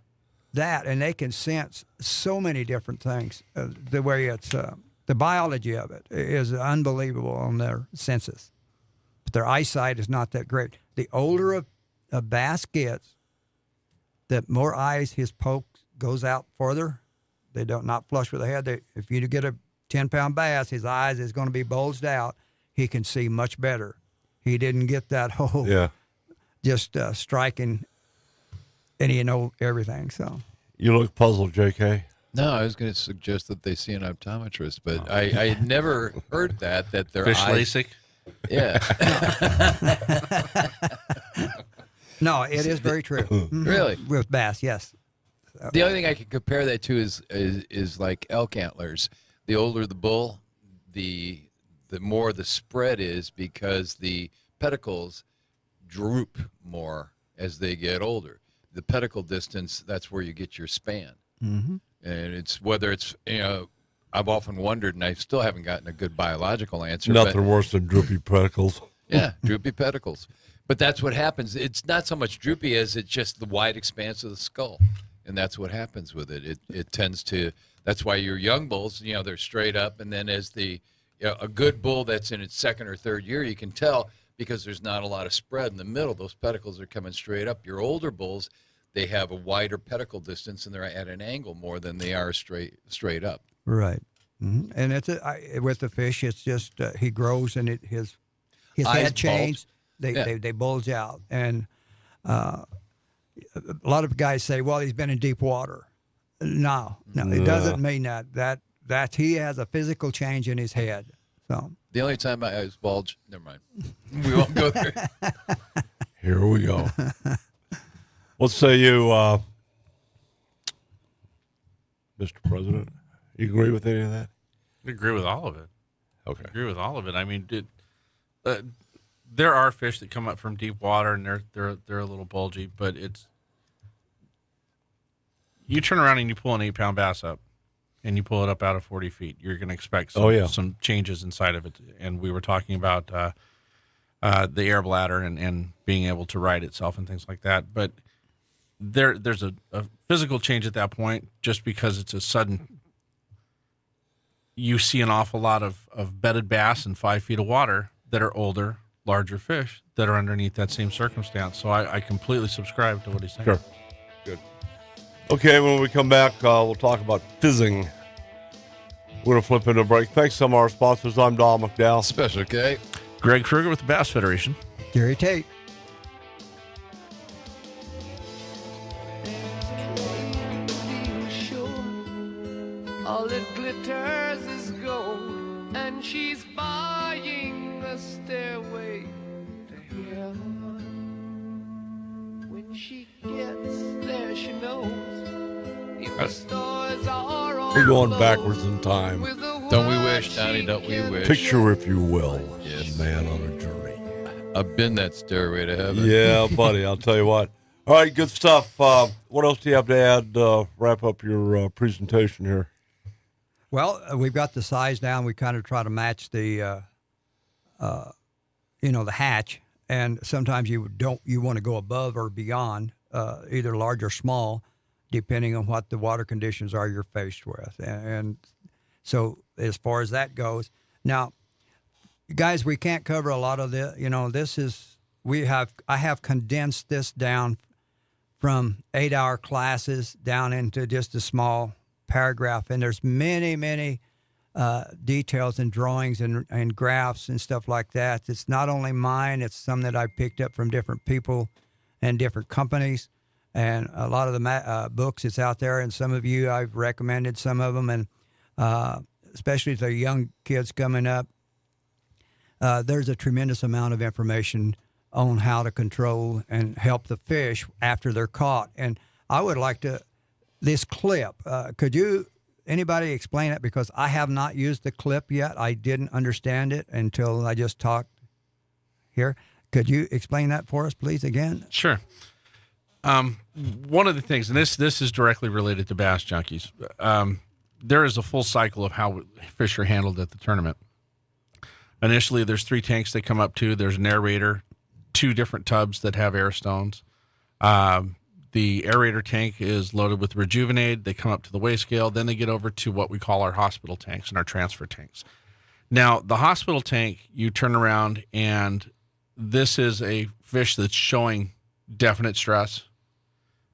that, and they can sense so many different things. The way it's the biology of it is unbelievable on their senses, but their eyesight is not that great. The older a bass gets, the more eyes his poke goes out further. They don't not flush with the head. If you get a 10-pound bass, his eyes is going to be bulged out. He can see much better. He didn't get that whole just striking any and everything. So you look puzzled, JK. No, I was going to suggest that they see an optometrist, but I had never heard that their Fish eyes. LASIK? Yeah. No, it is very true. Really? With bass, yes. The only thing I can compare that to is like elk antlers. The older the bull, the more the spread is, because the pedicles droop more as they get older. The pedicle distance, that's where you get your span. Mm-hmm. And it's whether it's, I've often wondered, and I still haven't gotten a good biological answer. Nothing worse than droopy pedicles. Yeah, droopy pedicles. But that's what happens. It's not so much droopy as it's just the wide expanse of the skull. And that's what happens with it. It tends to, that's why your young bulls, they're straight up. And then as a good bull that's in its second or third year, you can tell because there's not a lot of spread in the middle. Those pedicles are coming straight up. Your older bulls, they have a wider pedicle distance and they're at an angle more than they are straight up. Right. Mm-hmm. And it's with the fish, it's just he grows and his Eyes head changes. bulge. They bulge out. And a lot of guys say, well, he's been in deep water. No, it doesn't mean that. That he has a physical change in his head. So the only time my eyes bulge, never mind. We won't go there. Here we go. What say you, Mr. President? You agree with any of that? I agree with all of it. Okay. I agree with all of it. I mean, there are fish that come up from deep water and they're a little bulgy, but you turn around and you pull an 8-pound bass up and you pull it up out of 40 feet. You're going to expect some changes inside of it. And we were talking about the air bladder and being able to ride itself and things like that. But there's a physical change at that point just because it's a sudden. You see an awful lot of bedded bass in 5 feet of water that are older, larger fish that are underneath that same circumstance. So I completely subscribe to what he's saying. Sure. Good. Okay, when we come back, we'll talk about fizzing. We're going to flip into a break. Thanks to some of our sponsors. I'm Don McDowell. Special K. Greg Kruger with the Bass Federation. Gary Tate. All it glitters is gold, and she's buying a stairway to heaven. When she gets there, she knows if the stores are all We're going backwards in time. Don't we wish, Donnie? Don't we wish? Picture, if you will, Yes. a man on a journey. I've been that stairway to heaven. Yeah, buddy, I'll tell you what. All right, good stuff. What else do you have to add? Wrap up your presentation here. Well, we've got the size down. We kind of try to match the, the hatch, and sometimes you want to go above or beyond, either large or small, depending on what the water conditions are you're faced with. And so as far as that goes, now, guys, we can't cover a lot of this. I have condensed this down from 8-hour classes down into just a small paragraph, and there's many details and drawings and graphs and stuff like that. It's not only mine, it's some that I picked up from different people and different companies, and a lot of the books that's out there, and some of you, I've recommended some of them, and especially to young kids coming up, there's a tremendous amount of information on how to control and help the fish after they're caught. And I would like to, this clip, could anybody explain it? Because I have not used the clip yet. I didn't understand it until I just talked here. Could you explain that for us, please, again? Sure. One of the things, and this is directly related to Bass Junkies, there is a full cycle of how fish are handled at the tournament. Initially, there's 3 tanks they come up to. There's an aerator, 2 different tubs that have air stones. the aerator tank is loaded with Rejuvenate. They come up to the weigh scale. Then they get over to what we call our hospital tanks and our transfer tanks. Now, the hospital tank, you turn around, and this is a fish that's showing definite stress.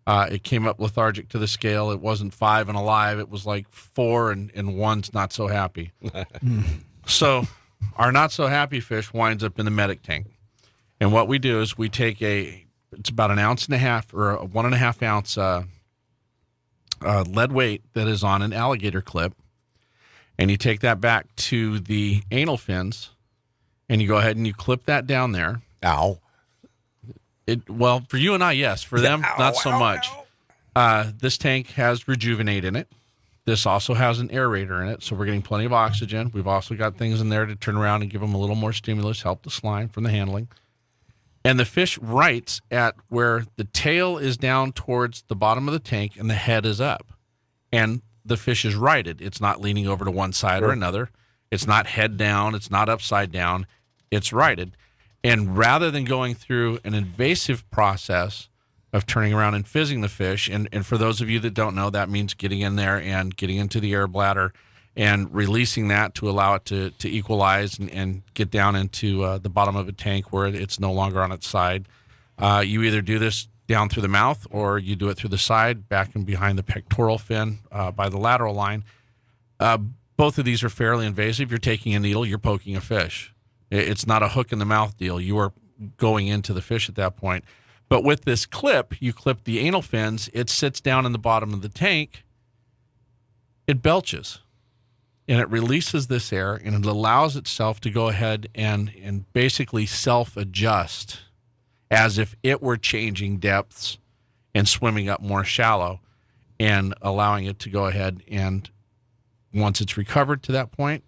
It came up lethargic to the scale. It wasn't 5 and alive. It was like 4 and 1's not so happy. So our not so happy fish winds up in the medic tank. And what we do is we take it's about 1.5 ounces or a 1.5 ounce lead weight that is on an alligator clip. And you take that back to the anal fins, and you go ahead and you clip that down there. Ow. Well, for you and I, yes. For them, not so much. This tank has Rejuvenate in it. This also has an aerator in it, so we're getting plenty of oxygen. We've also got things in there to turn around and give them a little more stimulus, help the slime from the handling. And the fish rights at where the tail is down towards the bottom of the tank and the head is up. And the fish is righted. It's not leaning over to one side or another. It's not head down. It's not upside down. It's righted. And rather than going through an invasive process of turning around and fizzing the fish, and for those of you that don't know, that means getting in there and getting into the air bladder and releasing that to allow it to equalize and get down into the bottom of a tank where it's no longer on its side. You either do this down through the mouth or you do it through the side, back and behind the pectoral fin by the lateral line. Both of these are fairly invasive. You're taking a needle, you're poking a fish. It's not a hook in the mouth deal. You are going into the fish at that point. But with this clip, you clip the anal fins, it sits down in the bottom of the tank, it belches. And it releases this air, and it allows itself to go ahead and basically self-adjust as if it were changing depths and swimming up more shallow, and allowing it to go ahead and, once it's recovered to that point,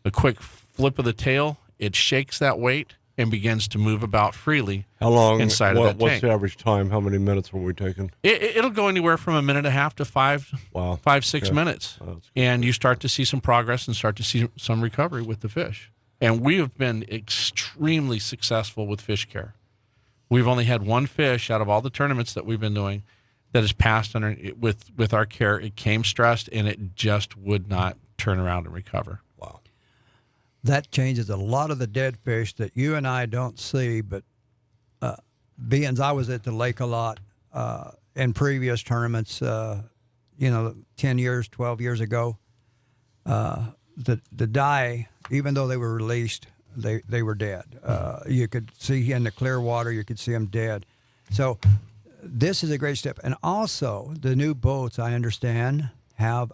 a quick flip of the tail, it shakes that weight and begins to move about freely. How long inside of that tank? What's the average time? How many minutes were we taking? It'll go anywhere from 1.5 minutes to 5-6 minutes. And you start to see some progress and start to see some recovery with the fish. And we have been extremely successful with fish care. We've only had one fish out of all the tournaments that we've been doing that has passed under with our care. It came stressed, and it just would not turn around and recover. Wow. That changes a lot of the dead fish that you and I don't see, but being I was at the lake a lot in previous tournaments, 10 years, 12 years ago, the die, even though they were released, they were dead. You could see in the clear water, you could see them dead. So this is a great step. And also, the new boats, I understand, have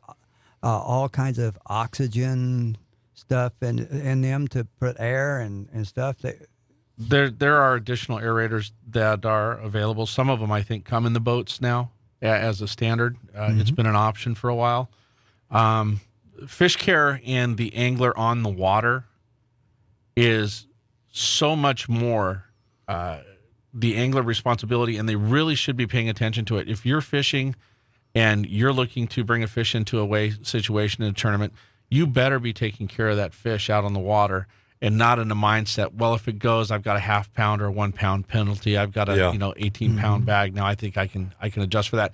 all kinds of oxygen stuff in them to put air and stuff. There are additional aerators that are available. Some of them, I think, come in the boats now as a standard. It's been an option for a while. Fish care and the angler on the water is so much more the angler responsibility, and they really should be paying attention to it. If you're fishing and you're looking to bring a fish into a weigh situation in a tournament, you better be taking care of that fish out on the water and not in the mindset, well, if it goes, I've got a 1/2 pound or 1 pound penalty. I've got a 18-pound bag. Now I think I can adjust for that.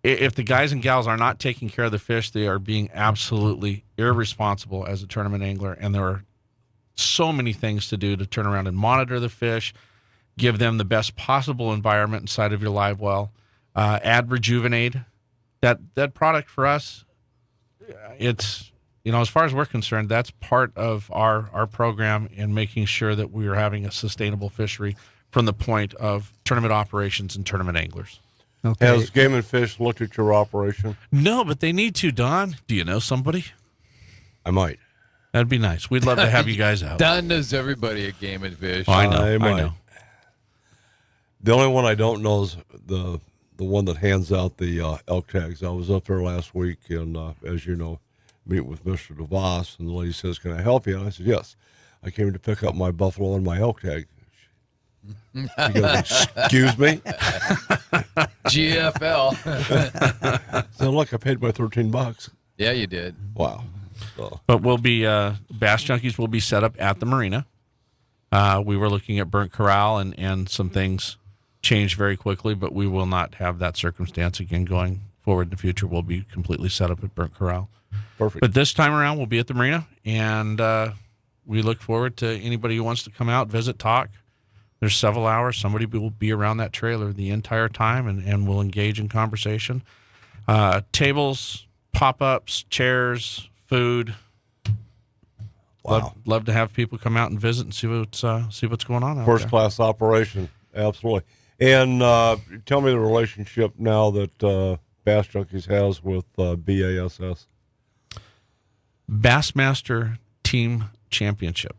If the guys and gals are not taking care of the fish, they are being absolutely irresponsible as a tournament angler. And there are so many things to do to turn around and monitor the fish, give them the best possible environment inside of your live well, add Rejuvenate. That product for us, it's, as far as we're concerned, that's part of our program in making sure that we are having a sustainable fishery from the point of tournament operations and tournament anglers. Okay. Has Game and Fish looked at your operation? No, but they need to, Don. Do you know somebody? I might. That'd be nice. We'd love to have you guys out. Don knows everybody at Game and Fish. Oh, I know. The only one I don't know is the one that hands out the elk tags. I was up there last week, and as you know, meet with Mr. DeVos, and the lady says, "Can I help you?" And I said, "Yes. I came to pick up my buffalo and my elk tag." She goes, "Excuse me?" GFL. So look, I paid my $13. Yeah, you did. Wow. But we'll be Bass Junkies will be set up at the marina. We were looking at Burnt Corral and some things change very quickly, but we will not have that circumstance again going forward in the future. We'll be completely set up at Burnt Corral. Perfect. But this time around, we'll be at the marina, and we look forward to anybody who wants to come out, visit, talk. There's several hours. Somebody will be around that trailer the entire time, and we'll engage in conversation. Tables, pop-ups, chairs, food. Wow. Love to have people come out and visit and see what's going on out First there. class operation, absolutely. And tell me the relationship now that Bass Junkies has with BASS. Bassmaster Team Championship,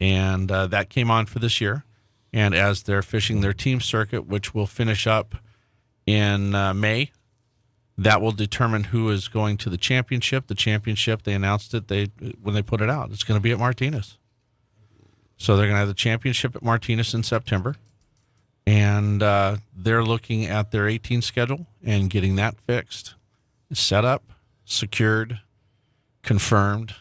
and that came on for this year. And as they're fishing their team circuit, which will finish up in May, that will determine who is going to the championship. The championship, they announced it when they put it out. It's going to be at Martinez. So they're going to have the championship at Martinez in September. And they're looking at their 18 schedule and getting that fixed, set up, secured, confirmed,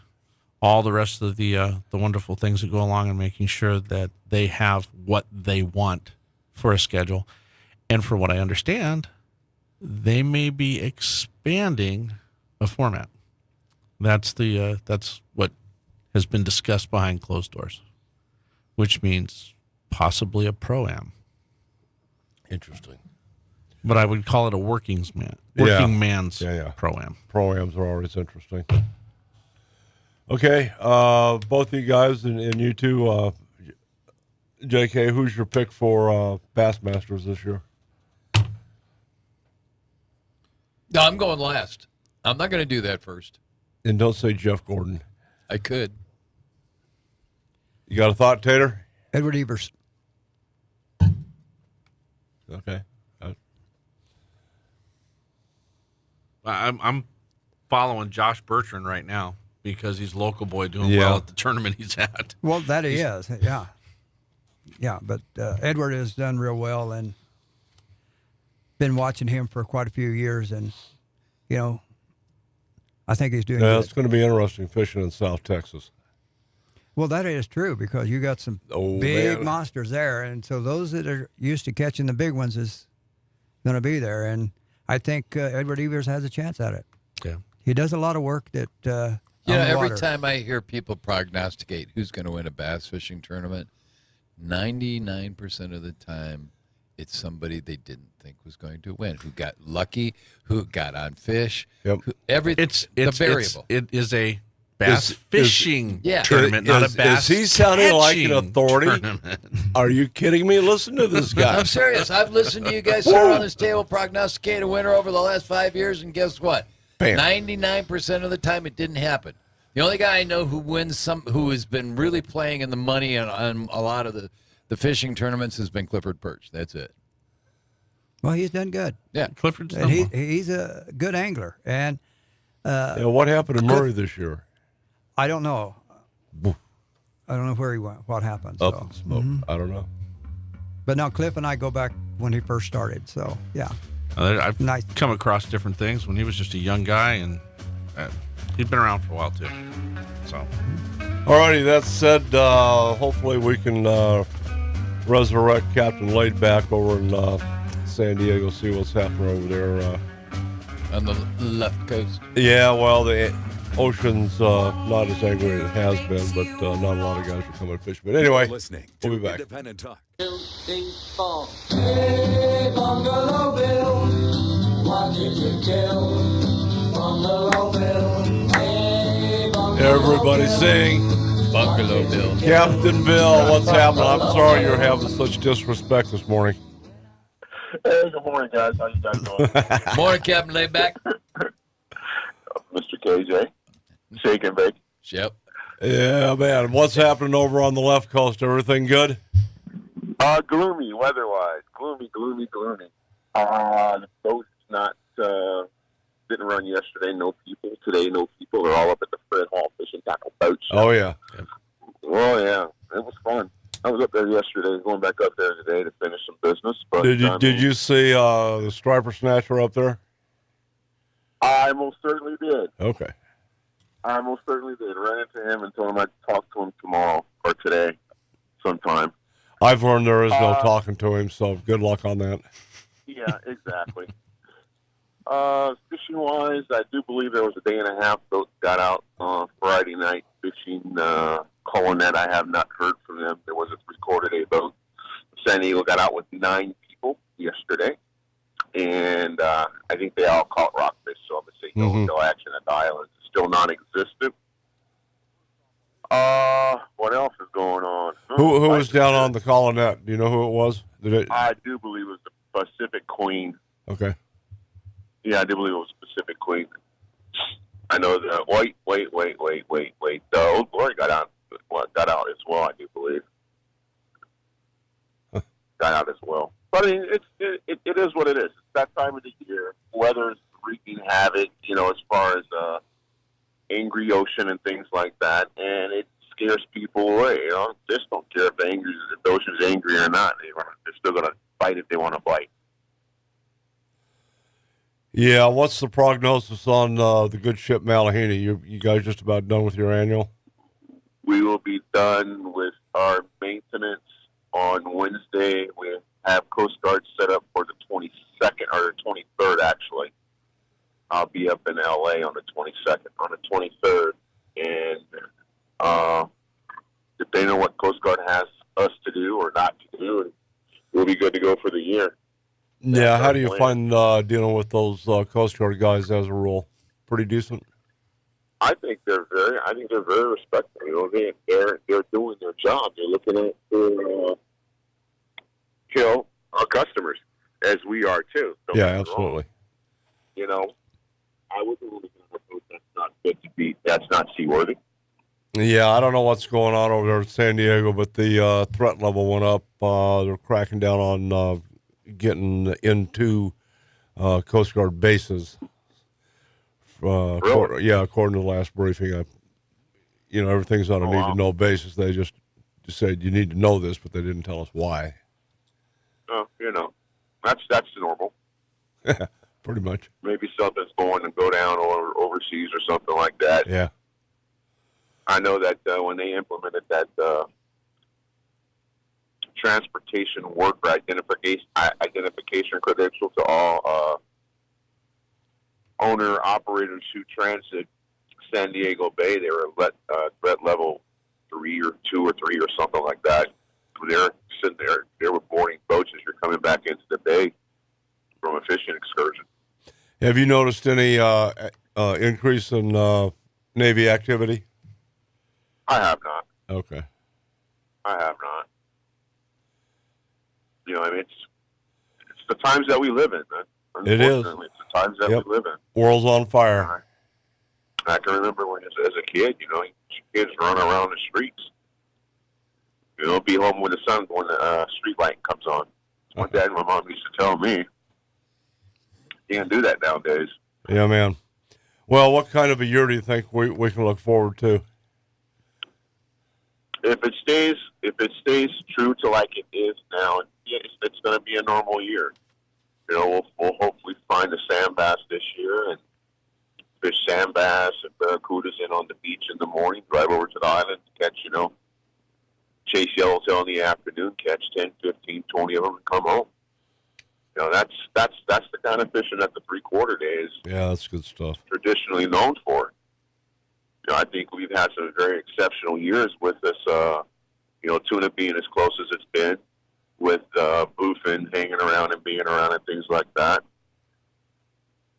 all the rest of the wonderful things that go along and making sure that they have what they want for a schedule. And for what I understand, they may be expanding a format. That's what has been discussed behind closed doors, which means possibly a pro-am. Interesting. But I would call it a working man's pro-am. Pro-ams are always interesting. Okay, both of you guys and you two, JK, who's your pick for Bassmasters this year? No, I'm going last. I'm not going to do that first. And don't say Jeff Gordon. I could. You got a thought, Tater? Edward Evers. Okay. I'm following Josh Bertrand right now because he's local boy doing Yeah. well at the tournament he's at. Well, that he is, yeah. Yeah, but Edward has done real well, and been watching him for quite a few years, and, you know, I think he's doing Yeah, good. it's going to be interesting fishing in South Texas. Well, that is true because you got some big monsters there, and so those that are used to catching the big ones is going to be there, and I think Edward Evers has a chance at it. Yeah, he does a lot of work that. You know, on the every water. time I hear people prognosticate who's going to win a bass fishing tournament, 99% of the time, it's somebody they didn't think was going to win, who got lucky, who got on fish. Yep. Everything. It's the variable. it is a bass fishing yeah. tournament, not a bass. Is he sounding like an catching authority? tournament. Are you kidding me? Listen to this guy. I'm serious. I've listened to you guys sit around this table prognosticate a winner over the last 5 years, and guess what? Bam. 99% of the time, it didn't happen. The only guy I know who wins who has been really playing in the money on a lot of the fishing tournaments has been Clifford Perch. That's it. Well, he's done good. Yeah, Clifford's And he's a good angler, and Yeah, what happened to Murray this year? I don't know. I don't know where he went. What happened? Up So. in smoke. I don't know. But now Cliff and I go back when he first started. So yeah, I've Nice. come across different things when he was just a young guy, and he'd been around for a while too. So, Alrighty, that said, hopefully we can resurrect Captain Laidback over in San Diego, see what's happening over there. On the left coast. Yeah, well, the ocean's not as angry as it has been, but not a lot of guys are coming fishing. But anyway, Listening we'll to be back. Independent Talk. 2, 3, 4. Hey, Bungalow Bill, what did you kill? Bungalow Bill. Hey, Bungalow Everybody Bill. sing. Bungalow Bill. Captain Bill, what's happening? I'm sorry you're having such disrespect this morning. Hey, good morning, guys. How you guys doing? Morning, Captain Layback. Mr. KJ. Shake and bake. Yep. Yeah, man. What's happening over on the left coast? Everything good? Gloomy weather-wise. Gloomy. The boat's not, didn't run yesterday. No people. Today, no people. They're all up at the Fred Hall Fishing Tackle Boat Show. Oh, yeah. Oh, yeah. It was fun. I was up there yesterday, going back up there today to finish some business. But Did you see the striper snatcher up there? I most certainly did. Okay. I most certainly did. Ran into him and told him I'd talk to him tomorrow or today sometime. I've learned there is no talking to him, so good luck on that. Yeah, exactly. Fishing wise, I do believe there was a day and a half boat got out Friday night fishing Colonet. I have not heard from them. There was a 3/4 day boat. San Diego got out with 9 people yesterday, and I think they all caught rockfish. So I'm gonna say no action at the islands. It's still non-existent. What else is going on? Who was down on the Colonet? Do you know who it was? I do believe it was the Pacific Queen. Okay. Yeah, I do believe it was Pacific Queen. I know that. Wait. The Old Glory got out as well. I do believe got out as well. But I mean, it is what it is. It's that time of the year. Weather's wreaking havoc. As far as angry ocean and things like that, and it scares people away. Just don't care if the ocean's angry or not. They're still going to fight if they want to bite. Yeah, what's the prognosis on the good ship Malahini? You guys just about done with your annual? We will be done with our maintenance on Wednesday. We have Coast Guard set up for the 22nd or the 23rd, actually. I'll be up in L.A. on the 22nd, on the 23rd, and depending on what Coast Guard has us to do or not to do, we'll be good to go for the year. Yeah, how do you find dealing with those Coast Guard guys as a rule? Pretty decent. I think they're very respectful. They're doing their job. They're looking at kill our customers, as we are too. Don't yeah, absolutely. I wouldn't really think that's not good to be. That's not seaworthy. Yeah, I don't know what's going on over there in San Diego, but the threat level went up. They're cracking down on getting into Coast Guard bases. Really? According to the last briefing, everything's on a need-to-know basis. They just said you need to know this, but they didn't tell us why. That's normal. Pretty much. Maybe something's going to go down or overseas or something like that. Yeah. I know that when they implemented that transportation worker identification credential to all owner-operators who transit San Diego Bay, they were threat level 3 or 2 or 3 or something like that. They're sitting there. They were boarding boats as you're coming back into the bay from a fishing excursion. Have you noticed any increase in Navy activity? I have not. Okay. I have not. It's the times that we live in, man. It is. It's the times that we live in. World's on fire. I can remember when, as a kid, kids run around the streets. Be home when the street light comes on. My dad and my mom used to tell me. You can't do that nowadays. Yeah, man. Well, what kind of a year do you think we can look forward to? If it stays true to like it is now, it's going to be a normal year. We'll hopefully find a sand bass this year and fish sand bass and barracudas in on the beach in the morning, drive over to the island, catch, chase yellowtail in the afternoon, catch 10, 15, 20 of them and come home. That's the kind of fishing that the 3/4 days. Yeah, that's good stuff. Traditionally known for. I think we've had some very exceptional years with this, tuna being as close as it's been, with bluefin hanging around and being around and things like that.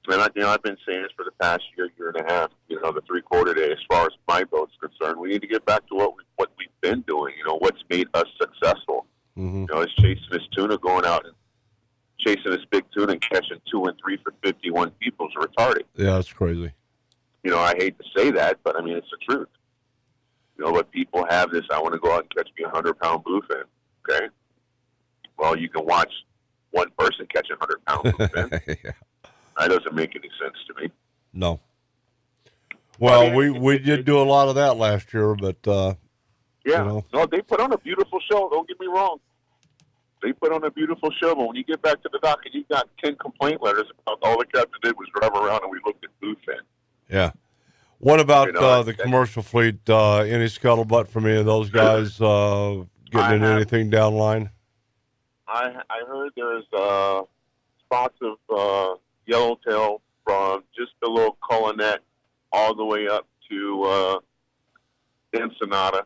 And I've been saying this for the past year and a half. The 3/4 day, as far as my boat's concerned, we need to get back to what we've been doing. What's made us successful. Mm-hmm. It's chasing this tuna, going out and chasing this big tuna and catching 2 and 3 for 51 people is retarded. Yeah, that's crazy. I hate to say that, but I mean it's the truth. But people have this. I want to go out and catch me 100-pound bluefin. Okay. Well, you can watch one person catch a 100-pound bluefin. Yeah. That doesn't make any sense to me. No. Well, we did do a lot of that last year, but No, they put on a beautiful show. Don't get me wrong. They put on a beautiful show, but when you get back to the dock and you got 10 complaint letters about all the captain did was drive around and we looked at bluefin. Yeah. What about the commercial fleet? Any scuttlebutt from any of those guys getting into anything down the line? I heard there's spots of yellowtail from just below Colonet all the way up to Ensenada.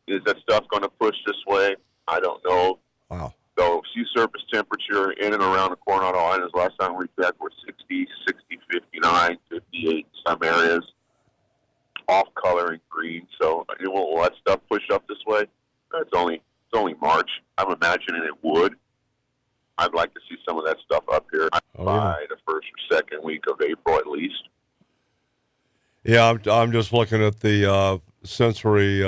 Is that stuff going to push this way? I don't know. Wow. So sea surface temperature in and around the Coronado Islands last time we checked were 60, 60, 59, 58 in some areas. Off color and green. So will that stuff push up this way? It's only March. I'm imagining it would. I'd like to see some of that stuff up here by the first or second week of April at least. Yeah, I'm just looking at the sensory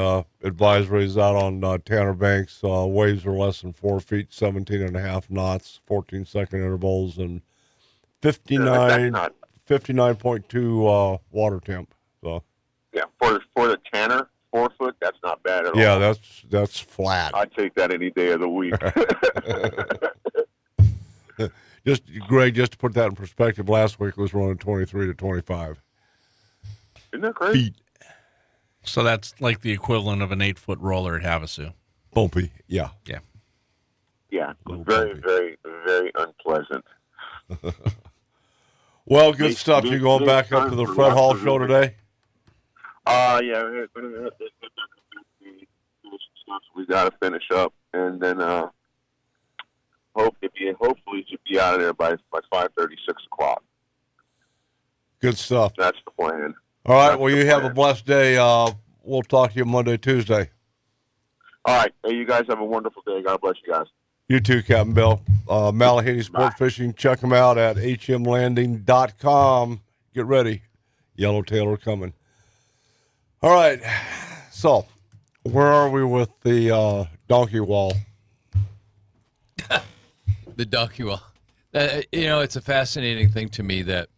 advisories out on Tanner Banks. Waves are less than 4 feet, 17.5 knots, 14-second intervals, and 59.2 water temp. So. Yeah, for the Tanner 4 foot, that's not bad at all. Yeah, that's flat. I'd take that any day of the week. Greg, just to put that in perspective, last week was running 23 to 25. Isn't that crazy? Feet. So that's like the equivalent of an 8-foot roller at Havasu. Bumpy, yeah. Yeah. Yeah, very, very, very unpleasant. Well, good stuff. You going back up to the Fred Hall show today? Yeah, we got to finish up, and then hopefully should be out of there by 5:30, 6 o'clock. Good stuff. That's the plan. All right. Well, you have a blessed day. We'll talk to you Monday, Tuesday. All right. Hey, you guys have a wonderful day. God bless you guys. You too, Captain Bill. Malahanny Sport Fishing. Check them out at hmlanding.com. Get ready. Yellowtail are coming. All right. So, where are we with the donkey wall? The donkey wall. It's a fascinating thing to me that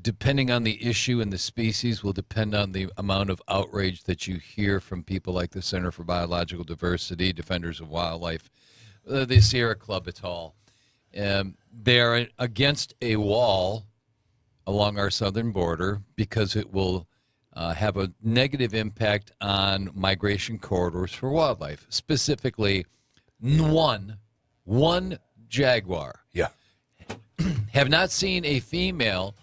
depending on the issue and the species will depend on the amount of outrage that you hear from people like the Center for Biological Diversity, Defenders of Wildlife, the Sierra Club et al. They're against a wall along our southern border because it will have a negative impact on migration corridors for wildlife, specifically one jaguar. Yeah. Have not seen a female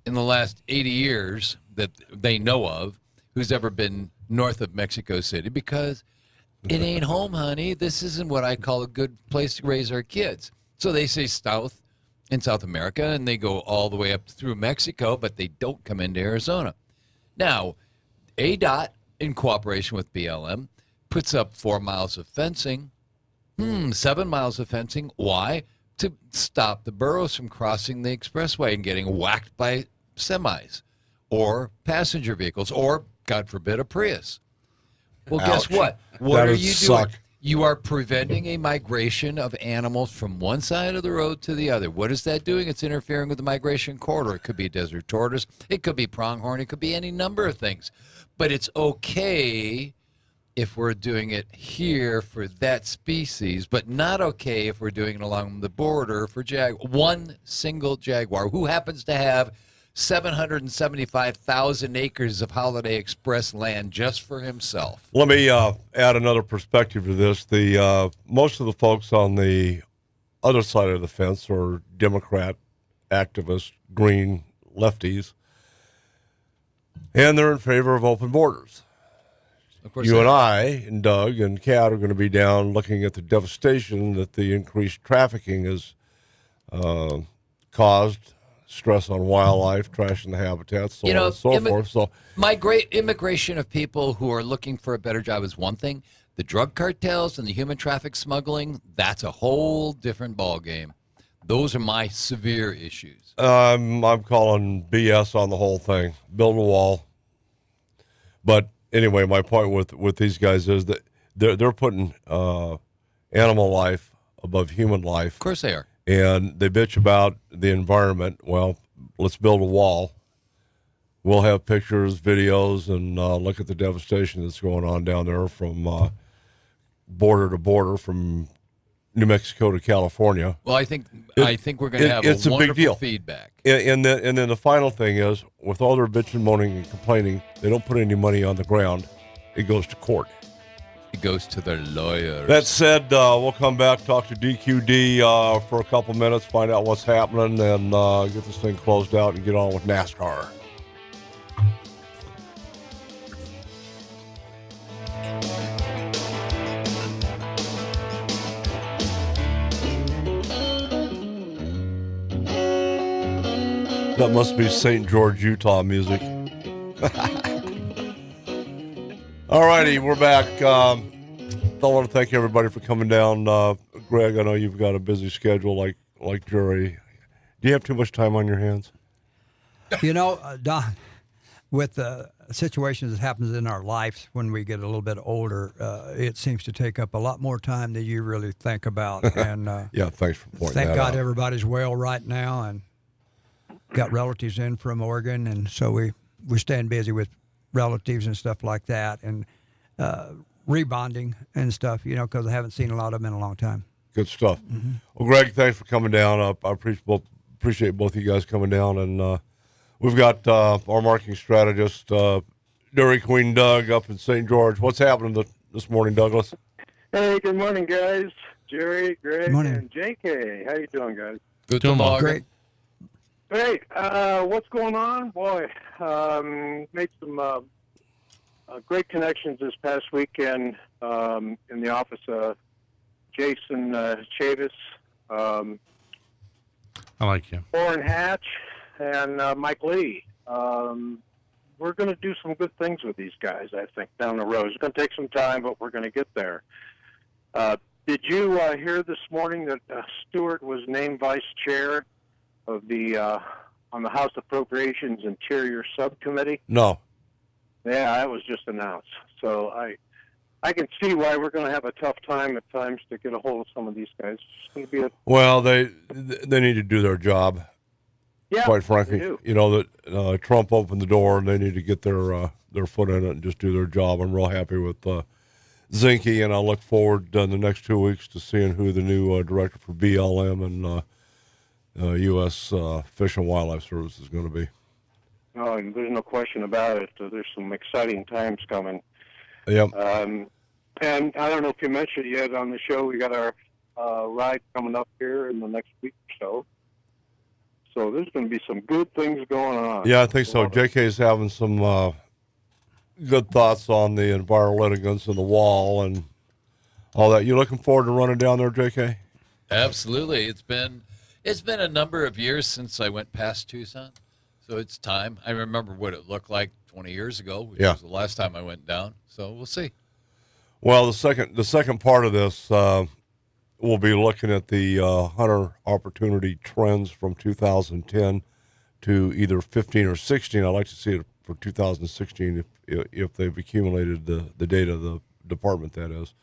in the last 80 years that they know of who's ever been north of Mexico City because it ain't home, honey. This isn't what I call a good place to raise our kids. So they say south in South America, and they go all the way up through Mexico, but they don't come into Arizona. Now, ADOT, in cooperation with BLM, puts up 4 miles of fencing, 7 miles of fencing. Why? To stop the burros from crossing the expressway and getting whacked by semis or passenger vehicles or, God forbid, a Prius. Well, guess what? What are you doing? You are preventing a migration of animals from one side of the road to the other. What is that doing? It's interfering with the migration corridor. It could be desert tortoise. It could be pronghorn. It could be any number of things. But it's okay if we're doing it here for that species, but not okay if we're doing it along the border for one single jaguar who happens to have 775,000 acres of Holiday Express land just for himself. Let me add another perspective to this. The most of the folks on the other side of the fence are Democrat activists, green lefties, and they're in favor of open borders. Of course, you and I and Doug and Kat are going to be down looking at the devastation that the increased trafficking has caused. Stress on wildlife, trashing the habitats, so on and so forth. So, immigration of people who are looking for a better job is one thing. The drug cartels and the human traffic smuggling, that's a whole different ballgame. Those are my severe issues. I'm calling BS on the whole thing. Build a wall. But anyway, my point with these guys is that they're putting animal life above human life. Of course they are. And they bitch about the environment. Well, let's build a wall. We'll have pictures, videos, and look at the devastation that's going on down there from border to border, from New Mexico to California. Well, I think we're going to have it's a big deal. feedback. And then the final thing is, with all their bitching, moaning, and complaining, they don't put any money on the ground. It goes to court. It goes to their lawyers. That said, we'll come back, talk to DQD for a couple minutes, find out what's happening, and get this thing closed out and get on with NASCAR. That must be St. George, Utah music. All righty, we're back. I want to thank everybody for coming down. Greg, I know you've got a busy schedule like Jerry. Do you have too much time on your hands? You know, Don, with the situations that happens in our lives when we get a little bit older, it seems to take up a lot more time than you really think about. And yeah, thanks for pointing thank that God out. everybody's well right now and got relatives in from Oregon, and so we're staying busy with relatives and stuff like that, and rebonding and stuff, you know, because I haven't seen a lot of them in a long time. Good stuff. Mm-hmm. Well, Greg, thanks for coming down. I appreciate both of you guys coming down, and we've got our marketing strategist, Dairy Queen Doug, up in St. George. What's happening this morning, Douglas? Hey, good morning, guys. Jerry, Greg, morning. and JK. How you doing, guys? Good Doing well. Great. Great. What's going on? Boy, made some great connections this past weekend in the office of Jason Chavis, I like you. Orrin Hatch, and Mike Lee. We're going to do some good things with these guys, I think, down the road. It's going to take some time, but we're going to get there. Did you hear this morning that Stewart was named vice chair of the on the House Appropriations Interior Subcommittee? No. Yeah, that was just announced. So I can see why we're going to have a tough time at times to get a hold of some of these guys. It's going to be Well, they need to do their job. Yeah, quite frankly, they do. you know that Trump opened the door, and they need to get their foot in it and just do their job. I'm real happy with Zinke, and I look forward in the next 2 weeks to seeing who the new director for BLM and U.S. Fish and Wildlife Service is going to be. Oh, and there's no question about it. There's some exciting times coming. Yep. And I don't know if you mentioned yet on the show, we got our ride coming up here in the next week or so. So there's going to be some good things going on. Yeah, I think so. JK is having some good thoughts on the environmentalists and the wall and all that. You looking forward to running down there, JK? Absolutely. It's been a number of years since I went past Tucson, so it's time. I remember what it looked like 20 years ago, which was the last time I went down. So we'll see. Well, the second part of this, we'll be looking at the hunter opportunity trends from 2010 to either 15 or 16. I'd like to see it for 2016 if they've accumulated the data, the department that is,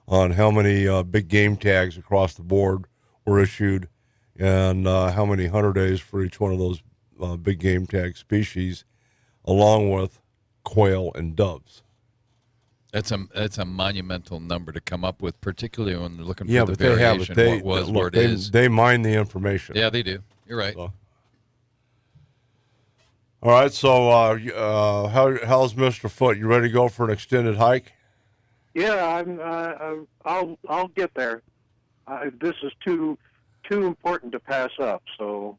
on how many big game tags across the board were issued and how many hunter days for each one of those big game tag species, along with quail and doves. That's a monumental number to come up with, particularly when they're looking Yeah, for the but they have variation, it. what was, Look, where it is. They mine the information. Yeah, they do. You're right. So. All right, so how's Mr. Foote? You ready to go for an extended hike? Yeah, I'll get there. This is too important to pass up, so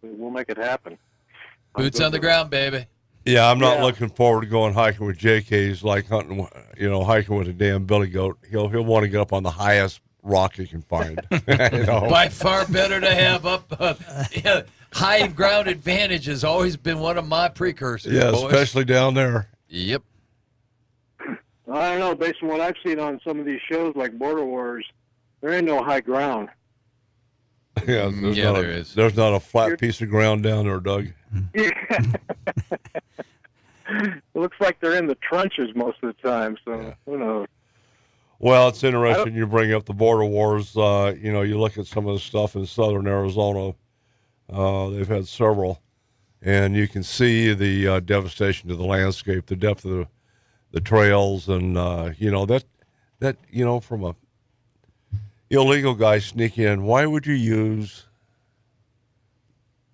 we'll make it happen. Boots on the ground, baby. Yeah, I'm not looking forward to going hiking with JK. He's like hiking with a damn billy goat. He'll want to get up on the highest rock he can find. You know? By far better to have up high ground advantage has always been one of my precursors. Yeah, boys. especially down there. Yep. I don't know. Based on what I've seen on some of these shows like Border Wars, there ain't no high ground. Yeah, there is. There's not a flat piece of ground down there, Doug. Yeah. It looks like they're in the trenches most of the time, so who knows? Well, it's interesting you bring up the border wars. You look at some of the stuff in southern Arizona. They've had several, and you can see the devastation to the landscape, the depth of the trails, and that from a illegal guy sneaking in. Why would you use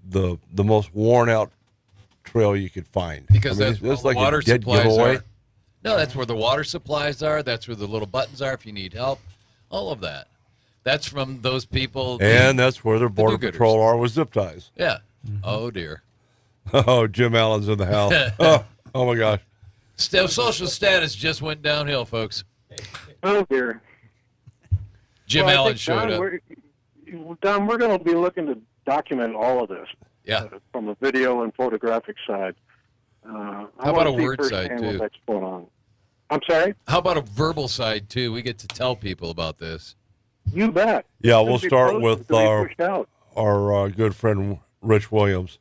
the most worn out trail you could find? Because that's where the water supplies are. No, that's where the water supplies are. That's where the little buttons are if you need help. All of that. That's from those people. And that's where their border do-gooders. patrol are with zip ties. Yeah. Oh, dear. Oh, Jim Allen's in the house. Oh, my gosh. Social status just went downhill, folks. Oh, dear. Jim Well, I Allen think, showed up. Don, we're going to be looking to document all of this. Yeah. From the video and photographic side. How about a word side, too? What's going on. I'm sorry? How about a verbal side, too? We get to tell people about this. You bet. Yeah, It's we'll gonna be start posted with to be pushed out. our good friend Rich Williams.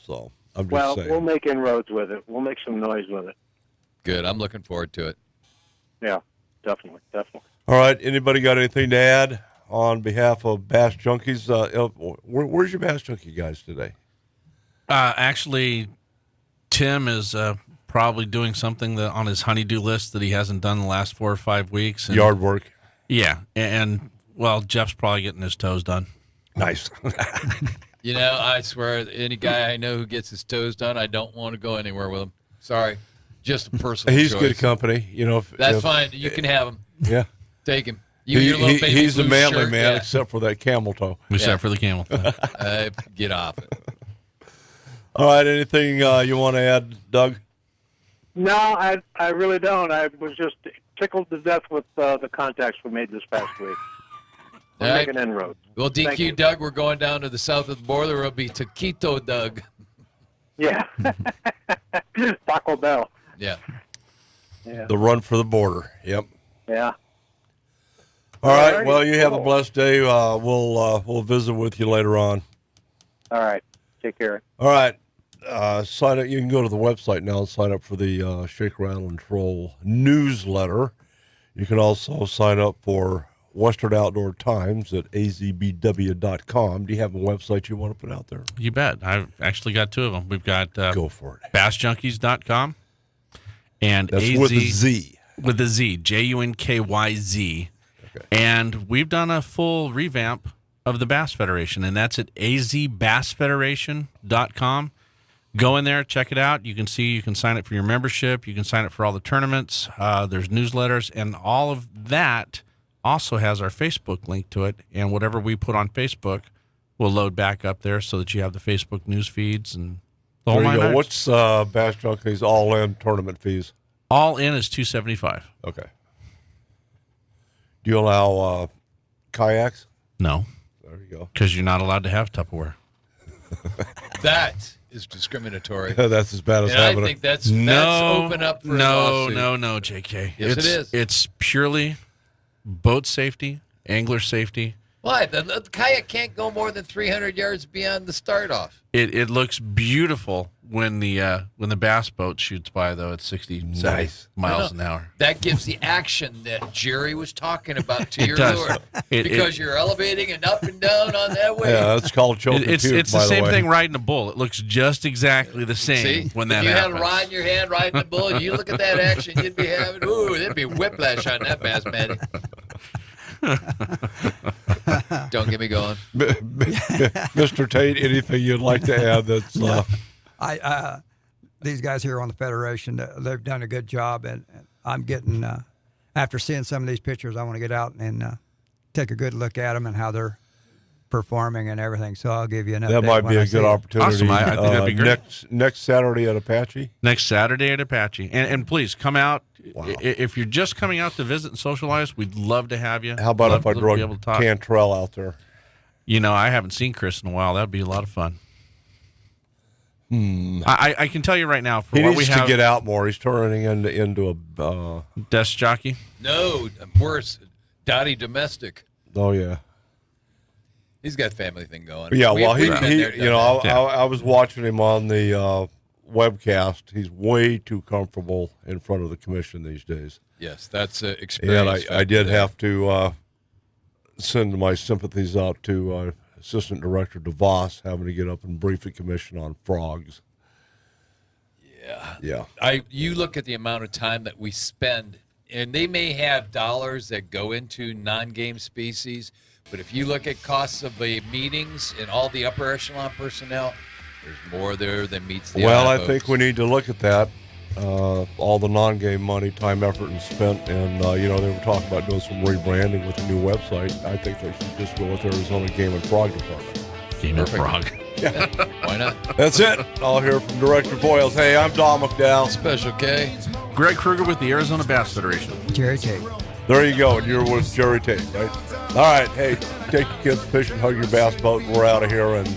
So I'm just Well, saying. we'll make inroads with it. We'll make some noise with it. Good. I'm looking forward to it. Yeah, definitely. All right. Anybody got anything to add on behalf of Bass Junkies? Where's your Bass Junkie guys today? Actually, Tim is probably doing something on his honeydew list that he hasn't done the last 4 or 5 weeks. And, Yard work. Yeah, and well, Jeff's probably getting his toes done. Nice. You know, I swear, any guy I know who gets his toes done, I don't want to go anywhere with him. Sorry. Just a personal He's choice. good company. You know, That's fine. You can have him. Yeah. Take him. You, your little baby he's the blue manly shirt, man, yeah. except for that camel toe. Except for the camel toe. Get off it. All right. Anything you want to add, Doug? No, I really don't. I was just tickled to death with the contacts we made this past week. We're All right. making inroads. Well, Thank you. DQ Doug, we're going down to the south of the border. It'll be Taquito Doug. Yeah. Taco Bell. Yeah. Yeah. The run for the border. Yep. Yeah. All right. Alrighty, Well, you have a cool. blessed day. We'll visit with you later on. All right. Take care. All right. Sign up. You can go to the website now and sign up for the Shake, Rattle, and Troll newsletter. You can also sign up for Western Outdoor Times at azbw.com. Do you have a website you want to put out there? You bet. I've actually got 2 of them. We've got Go for it. bassjunkies.com and That's AZ, with a Z. With a Z, JUNKYZ. Okay. And we've done a full revamp of the Bass Federation, and that's at azbassfederation.com. Go in there, check it out. You can sign up for your membership. You can sign up for all the tournaments. There's newsletters, and all of that also has our Facebook link to it. And whatever we put on Facebook will load back up there so that you have the Facebook news feeds and the whole There you nine go. yards. What's Bass Junkies all-in tournament fees? All in is $275. Okay. Do you allow kayaks? No, There you go. because you're not allowed to have Tupperware. That is discriminatory. That's as bad as And I having think that's open up for a lawsuit. No, JK. Yes, it is. It's purely boat safety, angler safety. Why? The kayak can't go more than 300 yards beyond the start off. It looks beautiful when the bass boat shoots by, though, at 60 Nice. miles an hour. That gives the action that Jerry was talking about to It your does. lure. It- Because you're elevating and up and down on that wave. Yeah, that's called choking It's puke, the by same way. thing riding a bull. It looks just exactly the same See? when that if you happens. had a rod in your hand riding a bull, you look at that action, you'd be having, there'd be whiplash on that bass, man. Don't get me going. Mr. Tate, anything you'd like to add that's These guys here on the Federation, they've done a good job, and I'm getting, after seeing some of these pictures, I want to get out and take a good look at them and how they're performing and everything. So I'll give you an update. that might when be I a see good it. opportunity. Awesome. I think that'd be great. Next Saturday at Apache. Next Saturday at Apache. And please come out. If you're just coming out to visit and socialize, we'd love to have you. How about Love if I to drug be able to talk. Cantrell out there? You know, I haven't seen Chris in a while. That'd be a lot of fun. I can tell you right now, for He what needs we have, to get out more. He's turning into a desk jockey. No, worse, Dottie Domestic. Oh yeah. He's got a family thing going. Yeah, We've been there, you know, done I was watching him on the webcast. He's way too comfortable in front of the commission these days. that. Yes, that's And experience. I did have to send my sympathies out to Assistant Director DeVos having to get up and brief the commission on frogs. Yeah. You look at the amount of time that we spend, and they may have dollars that go into non-game species, but if you look at costs of the meetings and all the upper echelon personnel, There's more there than meets the Well, eye, I folks. think we need to look at that. All the non-game money, time, effort, and spent, and they were talking about doing some rebranding with a new website. I think they should just go with Arizona Game and Frog Department. Game and Frog. Yeah. Why not? That's it. I'll hear from Director Boyles. Hey, I'm Don McDowell. Special K. Greg Kruger with the Arizona Bass Federation. Jerry Tate. There you go. And you're with Jerry Tate, right? All right. Hey, take your kids fishing, hug your bass boat, and we're out of here. And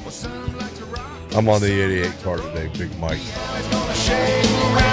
I'm on the 88 car today, Big Mike. Shake around.